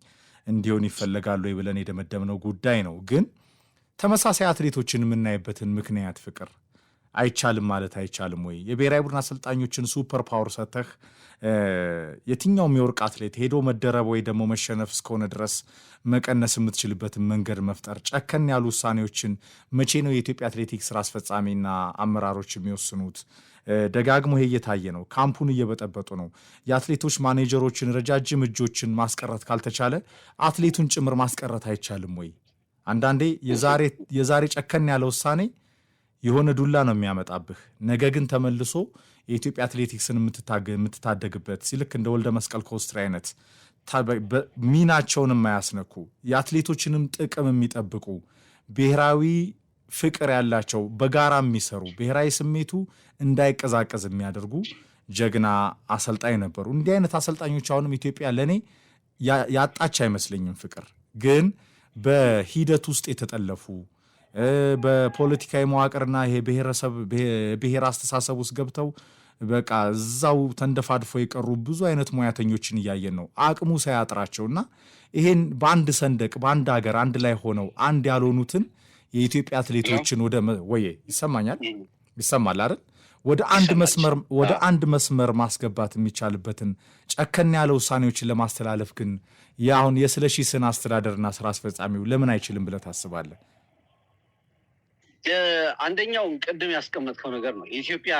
እንዲሆን ይፈለጋሉ ብለን የደመደምነው ጉዳይ ነው። ግን ተመሳሳይ አትሌቶችን የምናይበትን ምክንያት ፍቅር አይቻልም ማለት አይቻልም ወይ? የብሔራዊ ቡድን አሰልጣኞችን ሱፐር ፓወር ሰተህ የትኛውም የወርቅ አትሌት ሄዶ መደረብ ወይ ደግሞ መሸነፍ እስከሆነ ድረስ መቀነስ የምትችልበትን መንገድ መፍጠር፣ ጨከን ያሉ ውሳኔዎችን መቼ ነው የኢትዮጵያ አትሌቲክስ ስራ አስፈጻሚና አመራሮች የሚወስኑት? ደጋግሞ ይሄ እየታየ ነው። ካምፑን እየበጠበጡ ነው። የአትሌቶች ማኔጀሮችን ረጃጅም እጆችን ማስቀረት ካልተቻለ አትሌቱን ጭምር ማስቀረት አይቻልም ወይ? አንዳንዴ የዛሬ ጨከን ያለ ውሳኔ የሆነ ዱላ ነው የሚያመጣብህ። ነገ ግን ተመልሶ የኢትዮጵያ አትሌቲክስን የምትታደግበት ሲልክ እንደ ወልደ መስቀል ኮስትሪ አይነት ሚናቸውን የማያስነኩ የአትሌቶችንም ጥቅም የሚጠብቁ ብሔራዊ ፍቅር ያላቸው በጋራ የሚሰሩ ብሔራዊ ስሜቱ እንዳይቀዛቀዝ የሚያደርጉ ጀግና አሰልጣኝ ነበሩ። እንዲህ አይነት አሰልጣኞች አሁንም ኢትዮጵያ ለእኔ ያጣች አይመስለኝም። ፍቅር ግን በሂደት ውስጥ የተጠለፉ በፖለቲካዊ መዋቅርና ይሄ ብሔር አስተሳሰብ ውስጥ ገብተው በቃ እዛው ተንደፋድፎ የቀሩ ብዙ አይነት ሙያተኞችን እያየን ነው። አቅሙ ሳያጥራቸውና ይሄን በአንድ ሰንደቅ በአንድ ሀገር አንድ ላይ ሆነው አንድ ያልሆኑትን የኢትዮጵያ አትሌቶችን ወየ ይሰማኛል ይሰማል አይደል? ወደ አንድ መስመር ማስገባት የሚቻልበትን ጨከን ያለ ውሳኔዎችን ለማስተላለፍ ግን ያሁን የስለሺ ስን አስተዳደርና ስራ አስፈጻሚው ለምን አይችልም ብለህ ታስባለህ? አንደኛው ቅድም ያስቀመጥከው ነገር ነው። የኢትዮጵያ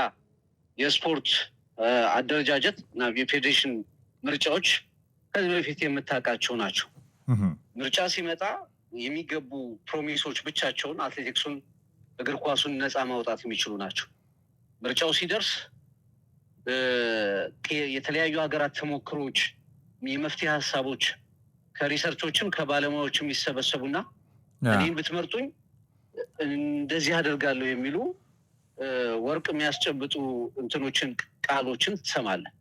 የስፖርት አደረጃጀት እና የፌዴሬሽን ምርጫዎች ከዚህ በፊት የምታውቃቸው ናቸው። ምርጫ ሲመጣ የሚገቡ ፕሮሚሶች ብቻቸውን አትሌቲክሱን እግር ኳሱን ነፃ ማውጣት የሚችሉ ናቸው። ምርጫው ሲደርስ የተለያዩ ሀገራት ተሞክሮች፣ የመፍትሄ ሀሳቦች ከሪሰርቾችም ከባለሙያዎችም ይሰበሰቡና እኔን ብትመርጡኝ እንደዚህ አደርጋለሁ የሚሉ ወርቅ የሚያስጨብጡ እንትኖችን ቃሎችን ትሰማለህ።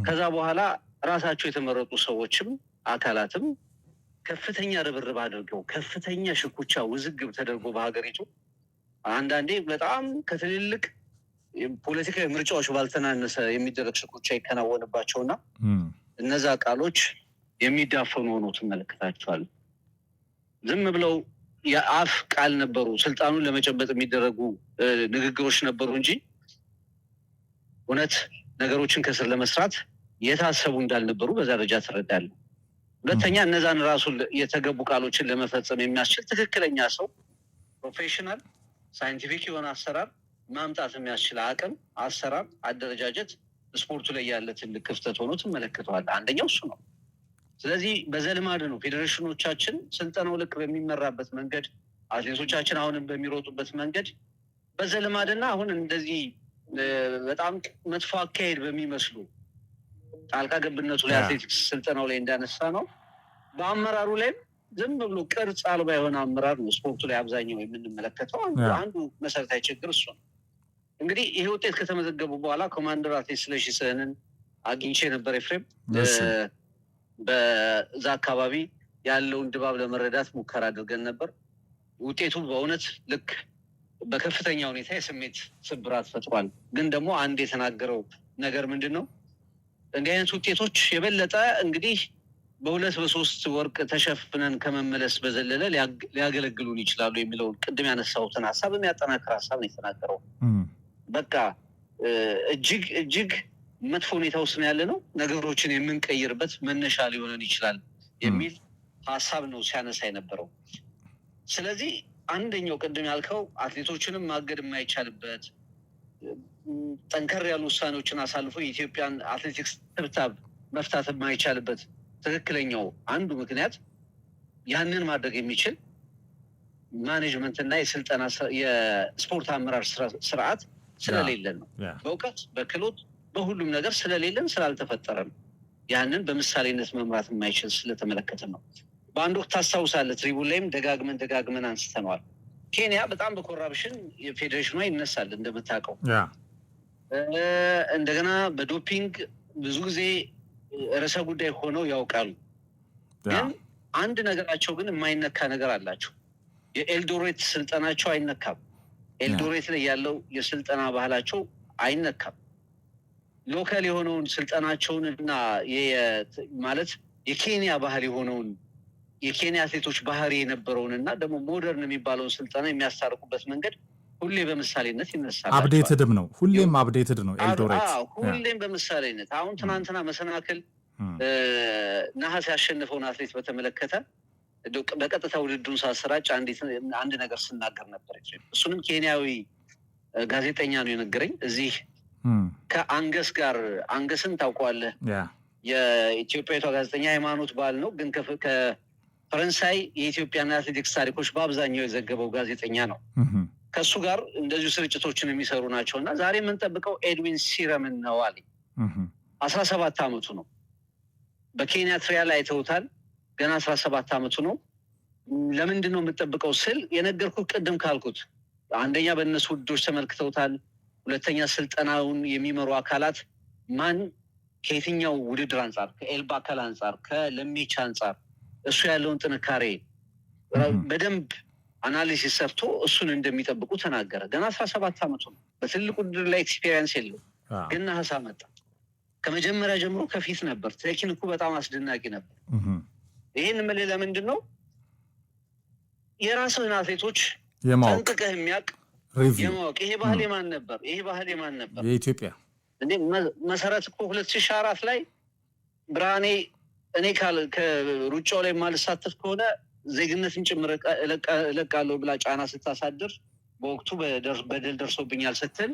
ከዛ በኋላ ራሳቸው የተመረጡ ሰዎችም አካላትም ከፍተኛ ርብርብ አድርገው ከፍተኛ ሽኩቻ ውዝግብ ተደርጎ በሀገሪቱ አንዳንዴ በጣም ከትልልቅ ፖለቲካዊ ምርጫዎች ባልተናነሰ የሚደረግ ሽኩቻ ይከናወንባቸውና እነዛ ቃሎች የሚዳፈኑ ሆኖ ትመለከታቸዋል። ዝም ብለው የአፍ ቃል ነበሩ፣ ስልጣኑን ለመጨበጥ የሚደረጉ ንግግሮች ነበሩ እንጂ እውነት ነገሮችን ከስር ለመስራት የታሰቡ እንዳልነበሩ በዛ ደረጃ ትረዳለህ። ሁለተኛ እነዛን ራሱ የተገቡ ቃሎችን ለመፈጸም የሚያስችል ትክክለኛ ሰው ፕሮፌሽናል ሳይንቲፊክ የሆነ አሰራር ማምጣት የሚያስችል አቅም፣ አሰራር፣ አደረጃጀት ስፖርቱ ላይ ያለ ትልቅ ክፍተት ሆኖ ትመለከተዋለህ። አንደኛው እሱ ነው። ስለዚህ በዘልማድ ነው ፌዴሬሽኖቻችን ስልጠናው ልክ በሚመራበት መንገድ አትሌቶቻችን አሁንም በሚሮጡበት መንገድ በዘልማድና አሁን እንደዚህ በጣም መጥፎ አካሄድ በሚመስሉ ጣልቃ ገብነቱ ላይ አትሌቲክስ ስልጠናው ላይ እንዳነሳ ነው። በአመራሩ ላይም ዝም ብሎ ቅርጽ አልባ የሆነ አመራር ነው ስፖርቱ ላይ አብዛኛው የምንመለከተው። አንዱ መሰረታዊ ችግር እሱ ነው። እንግዲህ ይሄ ውጤት ከተመዘገቡ በኋላ ኮማንደር አትሌት ስለሺ ስህንን አግኝቼ ነበር። ኤፍሬም በዛ አካባቢ ያለውን ድባብ ለመረዳት ሙከራ አድርገን ነበር። ውጤቱ በእውነት ልክ በከፍተኛ ሁኔታ የስሜት ስብራት ፈጥሯል። ግን ደግሞ አንድ የተናገረው ነገር ምንድን ነው? እንዲህ አይነት ውጤቶች የበለጠ እንግዲህ በሁለት በሶስት ወርቅ ተሸፍነን ከመመለስ በዘለለ ሊያገለግሉን ይችላሉ የሚለውን ቅድም ያነሳሁትን ሀሳብ የሚያጠናክር ሀሳብ ነው የተናገረው። በቃ እጅግ መጥፎ ሁኔታ ውስጥ ያለ ነው፣ ነገሮችን የምንቀይርበት መነሻ ሊሆነን ይችላል የሚል ሀሳብ ነው ሲያነሳ የነበረው። ስለዚህ አንደኛው ቅድም ያልከው አትሌቶችንም ማገድ የማይቻልበት ጠንከር ያሉ ውሳኔዎችን አሳልፎ የኢትዮጵያን አትሌቲክስ ትብታብ መፍታት የማይቻልበት ትክክለኛው አንዱ ምክንያት ያንን ማድረግ የሚችል ማኔጅመንት እና የስልጠና የስፖርት አመራር ስርዓት ስለሌለን ነው። በእውቀት በክሎት በሁሉም ነገር ስለሌለን ስላልተፈጠረ ነው። ያንን በምሳሌነት መምራት የማይችል ስለተመለከተ ነው። በአንድ ወቅት ታስታውሳለህ፣ ትሪቡን ላይም ደጋግመን አንስተነዋል። ኬንያ በጣም በኮራፕሽን የፌዴሬሽኗ ይነሳል እንደምታውቀው። እንደገና በዶፒንግ ብዙ ጊዜ ርዕሰ ጉዳይ ሆነው ያውቃሉ። ግን አንድ ነገራቸው ግን የማይነካ ነገር አላቸው። የኤልዶሬት ስልጠናቸው አይነካም። ኤልዶሬት ላይ ያለው የስልጠና ባህላቸው አይነካም። ሎካል የሆነውን ስልጠናቸውን እና ማለት የኬንያ ባህል የሆነውን የኬንያ አትሌቶች ባህሪ የነበረውን እና ደግሞ ሞደርን የሚባለውን ስልጠና የሚያስታርቁበት መንገድ ሁሌ በምሳሌነት ይነሳል። አፕዴትድም ነው፣ ሁሌም አፕዴትድ ነው ኤልዶሬት፣ ሁሌም በምሳሌነት። አሁን ትናንትና መሰናክል ነሐስ ያሸነፈውን አትሌት በተመለከተ በቀጥታ ውድድሩን ሳሰራጭ አንድ ነገር ስናገር ነበር። እሱንም ኬንያዊ ጋዜጠኛ ነው የነገረኝ። እዚህ ከአንገስ ጋር አንገስን ታውቀዋለህ? የኢትዮጵያዊቷ ጋዜጠኛ ሃይማኖት ባል ነው፣ ግን ከፈረንሳይ የኢትዮጵያና አትሌቲክስ ታሪኮች በአብዛኛው የዘገበው ጋዜጠኛ ነው። ከእሱ ጋር እንደዚሁ ስርጭቶችን የሚሰሩ ናቸው እና ዛሬ የምንጠብቀው ኤድዊን ሲረምን ነው አለኝ። 17 ዓመቱ ነው። በኬንያ ትሪያል አይተውታል። ገና 17 ዓመቱ ነው። ለምንድን ነው የምጠብቀው ስል የነገርኩት ቅድም ካልኩት አንደኛ በእነሱ ውድዶች ተመልክተውታል። ሁለተኛ ስልጠናውን የሚመሩ አካላት ማን ከየትኛው ውድድር አንጻር፣ ከኤልባ አካል አንጻር፣ ከለሚቻ አንጻር እሱ ያለውን ጥንካሬ በደንብ አናሊሲስ ሰርቶ እሱን እንደሚጠብቁ ተናገረ። ገና 17 ዓመቱ ነው። በትልቅ ውድድር ላይ ኤክስፔሪንስ የለው፣ ግን ነሐስ መጣ። ከመጀመሪያ ጀምሮ ከፊት ነበር። ቴክኒኩ በጣም አስደናቂ ነበር። ይህን ምልህ ለምንድን ነው? የራስህን አትሌቶች ጠንቅቀህ የሚያውቅ የማወቅ ይሄ ባህል የማን ነበር? ይሄ ባህል የማን ነበር? የኢትዮጵያ እንዴ መሰረት እኮ 2004 ላይ ብርሃኔ እኔ ከሩጫው ላይ ማልሳተፍ ከሆነ ዜግነትን ጭምር እለቃለሁ ብላ ጫና ስታሳድር በወቅቱ በደል ደርሶብኛል ስትል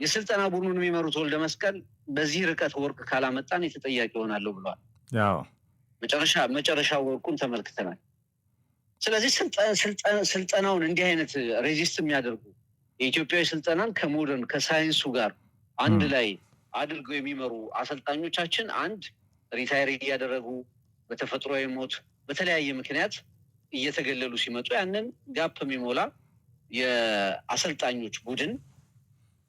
የስልጠና ቡድኑን የሚመሩት ወልደ መስቀል በዚህ ርቀት ወርቅ ካላመጣን የተጠያቂ ይሆናለሁ ብለዋል። መጨረሻ ወርቁን ተመልክተናል። ስለዚህ ስልጠናውን እንዲህ አይነት ሬዚስት የሚያደርጉ የኢትዮጵያዊ ስልጠናን ከሞደርን ከሳይንሱ ጋር አንድ ላይ አድርገው የሚመሩ አሰልጣኞቻችን አንድ ሪታይር እያደረጉ በተፈጥሯዊ ሞት በተለያየ ምክንያት እየተገለሉ ሲመጡ ያንን ጋፕ የሚሞላ የአሰልጣኞች ቡድን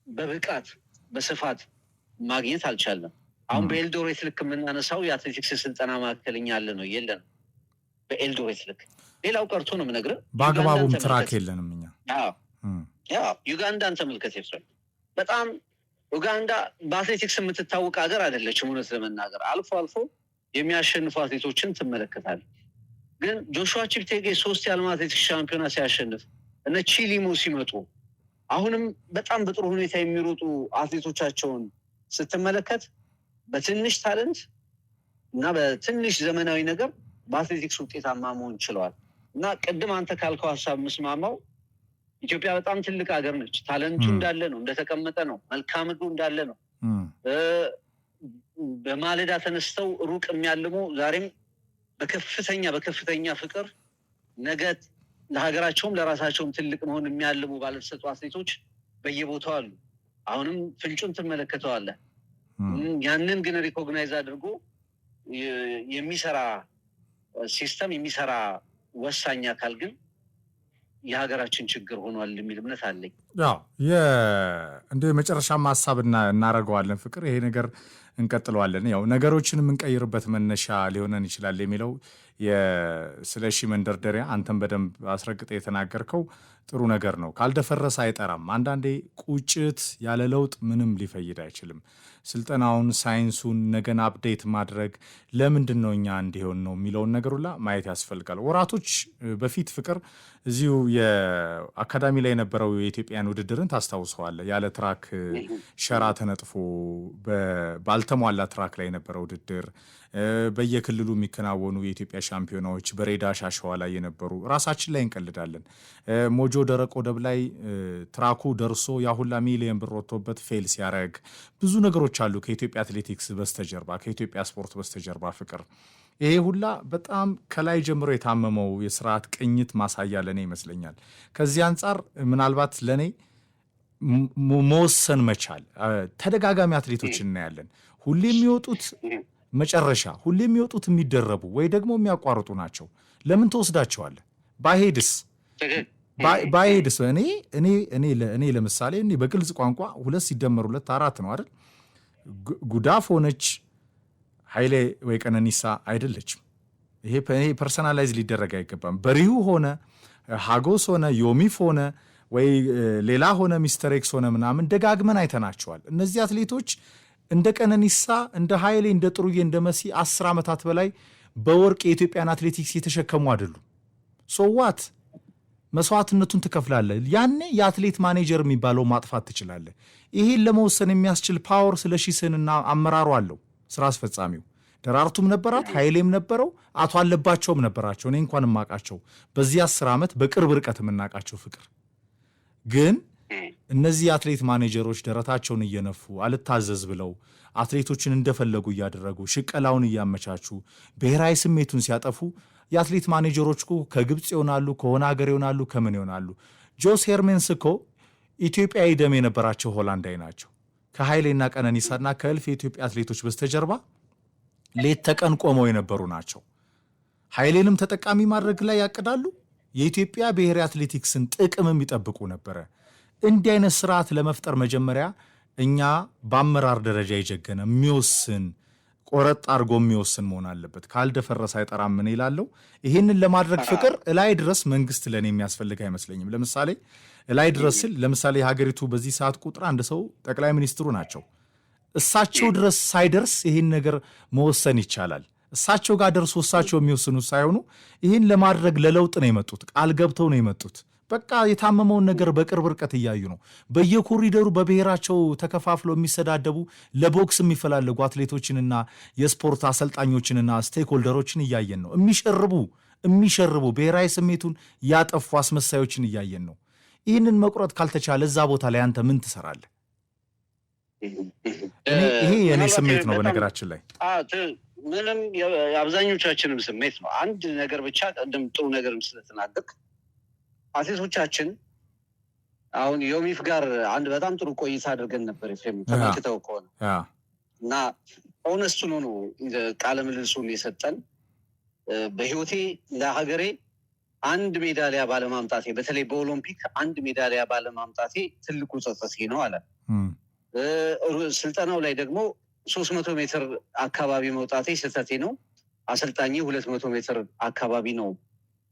በብቃት በስፋት ማግኘት አልቻለም። አሁን በኤልዶሬት ልክ የምናነሳው የአትሌቲክስ ስልጠና ማዕከልኛ አለ ነው የለን። በኤልዶሬት ልክ ሌላው ቀርቶ ነው የምነግርህ በአግባቡም ትራክ የለንም እኛ። ዩጋንዳን ተመልከት። በጣም ኡጋንዳ በአትሌቲክስ የምትታወቅ ሀገር አይደለችም። እውነት ለመናገር አልፎ አልፎ የሚያሸንፉ አትሌቶችን ትመለከታል። ግን ጆሹዋ ቺፕቴጌ 3 የዓለም አትሌቲክስ ሻምፒዮና ሲያሸንፍ እነ ቺሊሞ ሲመጡ አሁንም በጣም በጥሩ ሁኔታ የሚሮጡ አትሌቶቻቸውን ስትመለከት በትንሽ ታለንት እና በትንሽ ዘመናዊ ነገር በአትሌቲክስ ውጤታማ መሆን ችለዋል። እና ቅድም አንተ ካልከው ሀሳብ ምስማማው ኢትዮጵያ በጣም ትልቅ ሀገር ነች። ታለንቱ እንዳለ ነው፣ እንደተቀመጠ ነው። መልክዓ ምድሩ እንዳለ ነው። በማለዳ ተነስተው ሩቅ የሚያልሙ ዛሬም በከፍተኛ ፍቅር ነገ ለሀገራቸውም ለራሳቸውም ትልቅ መሆን የሚያልሙ ባለተሰጡ አትሌቶች በየቦታው አሉ። አሁንም ፍንጩን ትመለከተዋለህ። ያንን ግን ሪኮግናይዝ አድርጎ የሚሰራ ሲስተም የሚሰራ ወሳኝ አካል ግን የሀገራችን ችግር ሆኗል የሚል እምነት አለኝ። እንደ መጨረሻም ሀሳብ እናደርገዋለን። ፍቅር ይሄ ነገር እንቀጥለዋለን። ያው ነገሮችን የምንቀይርበት መነሻ ሊሆነን ይችላል የሚለው ስለሺ መንደርደሪያ አንተም በደንብ አስረግጠ የተናገርከው ጥሩ ነገር ነው። ካልደፈረሰ አይጠራም። አንዳንዴ ቁጭት ያለ ለውጥ ምንም ሊፈይድ አይችልም። ስልጠናውን፣ ሳይንሱን ነገን አፕዴት ማድረግ ለምንድን ነው እኛ እንዲሆን ነው የሚለውን ነገር ሁላ ማየት ያስፈልጋል። ወራቶች በፊት ፍቅር እዚሁ የአካዳሚ ላይ የነበረው የኢትዮጵያን ውድድርን ታስታውሰዋለህ? ያለ ትራክ ሸራ ተነጥፎ ባልተሟላ ትራክ ላይ የነበረው ውድድር፣ በየክልሉ የሚከናወኑ የኢትዮጵያ ሻምፒዮናዎች በሬዳ ሻሸዋ ላይ የነበሩ ራሳችን ላይ እንቀልዳለን። ሞጆ ደረቅ ወደብ ላይ ትራኩ ደርሶ ያሁላ ሚሊየን ብር ወጥቶበት ፌል ሲያደርግ ብዙ ነገሮች አሉ ከኢትዮጵያ አትሌቲክስ በስተጀርባ ከኢትዮጵያ ስፖርት በስተጀርባ ፍቅር። ይሄ ሁላ በጣም ከላይ ጀምሮ የታመመው የስርዓት ቅኝት ማሳያ ለእኔ ይመስለኛል። ከዚህ አንጻር ምናልባት ለእኔ መወሰን መቻል ተደጋጋሚ አትሌቶች እናያለን። ሁሌ የሚወጡት መጨረሻ ሁሌ የሚወጡት የሚደረቡ ወይ ደግሞ የሚያቋርጡ ናቸው። ለምን ተወስዳቸዋለህ? ባይሄድስ እኔ ለምሳሌ በግልጽ ቋንቋ 2 ሲደመር 2 4 ነው አይደል? ጉዳፍ ሆነች ኃይሌ ወይ ቀነኒሳ አይደለችም። ይሄ ፐርሰናላይዝ ሊደረግ አይገባም። በሪሁ ሆነ ሃጎስ ሆነ ዮሚፍ ሆነ ወይ ሌላ ሆነ ሚስተር ኤክስ ሆነ ምናምን ደጋግመን አይተናቸዋል። እነዚህ አትሌቶች እንደ ቀነኒሳ እንደ ኃይሌ እንደ ጥሩዬ እንደ መሲ 10 ዓመታት በላይ በወርቅ የኢትዮጵያን አትሌቲክስ የተሸከሙ አይደሉም። ሶዋት መስዋዕትነቱን ትከፍላለህ። ያኔ የአትሌት ማኔጀር የሚባለው ማጥፋት ትችላለህ። ይሄን ለመወሰን የሚያስችል ፓወር ስለሺስንና አመራሩ አለው ስራ አስፈጻሚው። ደራርቱም ነበራት፣ ኃይሌም ነበረው፣ አቶ አለባቸውም ነበራቸው። እኔ እንኳን የማውቃቸው በዚህ 10 ዓመት በቅርብ ርቀት የምናውቃቸው ፍቅር። ግን እነዚህ የአትሌት ማኔጀሮች ደረታቸውን እየነፉ አልታዘዝ ብለው አትሌቶችን እንደፈለጉ እያደረጉ ሽቀላውን እያመቻቹ ብሔራዊ ስሜቱን ሲያጠፉ የአትሌት ማኔጀሮች እኮ ከግብፅ ይሆናሉ፣ ከሆነ ሀገር ይሆናሉ፣ ከምን ይሆናሉ። ጆስ ሄርሜንስ እኮ ኢትዮጵያዊ ደም የነበራቸው ሆላንዳዊ ናቸው። ከኃይሌና ቀነኒሳና ከእልፍ የኢትዮጵያ አትሌቶች በስተጀርባ ሌት ተቀን ቆመው የነበሩ ናቸው። ኃይሌንም ተጠቃሚ ማድረግ ላይ ያቅዳሉ። የኢትዮጵያ ብሔራዊ አትሌቲክስን ጥቅምም ይጠብቁ ነበረ። እንዲህ አይነት ስርዓት ለመፍጠር መጀመሪያ እኛ በአመራር ደረጃ የጀገነ የሚወስን ቆረጥ አድርጎ የሚወስን መሆን አለበት። ካልደፈረሰ አይጠራም። ምን ይላለው? ይህንን ለማድረግ ፍቅር እላይ ድረስ መንግስት ለእኔ የሚያስፈልግ አይመስለኝም። ለምሳሌ እላይ ድረስ ስል ለምሳሌ የሀገሪቱ በዚህ ሰዓት ቁጥር 1 ሰው ጠቅላይ ሚኒስትሩ ናቸው። እሳቸው ድረስ ሳይደርስ ይህን ነገር መወሰን ይቻላል። እሳቸው ጋር ደርሶ እሳቸው የሚወስኑት ሳይሆኑ ይህን ለማድረግ ለለውጥ ነው የመጡት። ቃል ገብተው ነው የመጡት። በቃ የታመመውን ነገር በቅርብ ርቀት እያዩ ነው። በየኮሪደሩ በብሔራቸው ተከፋፍለው የሚሰዳደቡ ለቦክስ የሚፈላለጉ አትሌቶችንና የስፖርት አሰልጣኞችንና ስቴክሆልደሮችን እያየን ነው። የሚሸርቡ ብሔራዊ ስሜቱን ያጠፉ አስመሳዮችን እያየን ነው። ይህንን መቁረጥ ካልተቻለ እዛ ቦታ ላይ አንተ ምን ትሰራለህ? ይሄ የኔ ስሜት ነው በነገራችን ላይ ምንም የአብዛኞቻችንም ስሜት ነው። አንድ ነገር ብቻ ቀደም ጥሩ ነገርም ስለተናገርክ አትሌቶቻችን አሁን ዮሚፍ ጋር አንድ በጣም ጥሩ ቆይታ አድርገን ነበር። ተመልክተው ከሆነ እና ኦነስቱ ነው ቃለ ምልልሱን የሰጠን። በህይወቴ ለሀገሬ አንድ ሜዳሊያ ባለማምጣቴ በተለይ በኦሎምፒክ አንድ ሜዳሊያ ባለማምጣቴ ትልቁ ጸጸቴ ነው አለ። ስልጠናው ላይ ደግሞ 300 ሜትር አካባቢ መውጣቴ ስህተቴ ነው። አሰልጣኝ 200 ሜትር አካባቢ ነው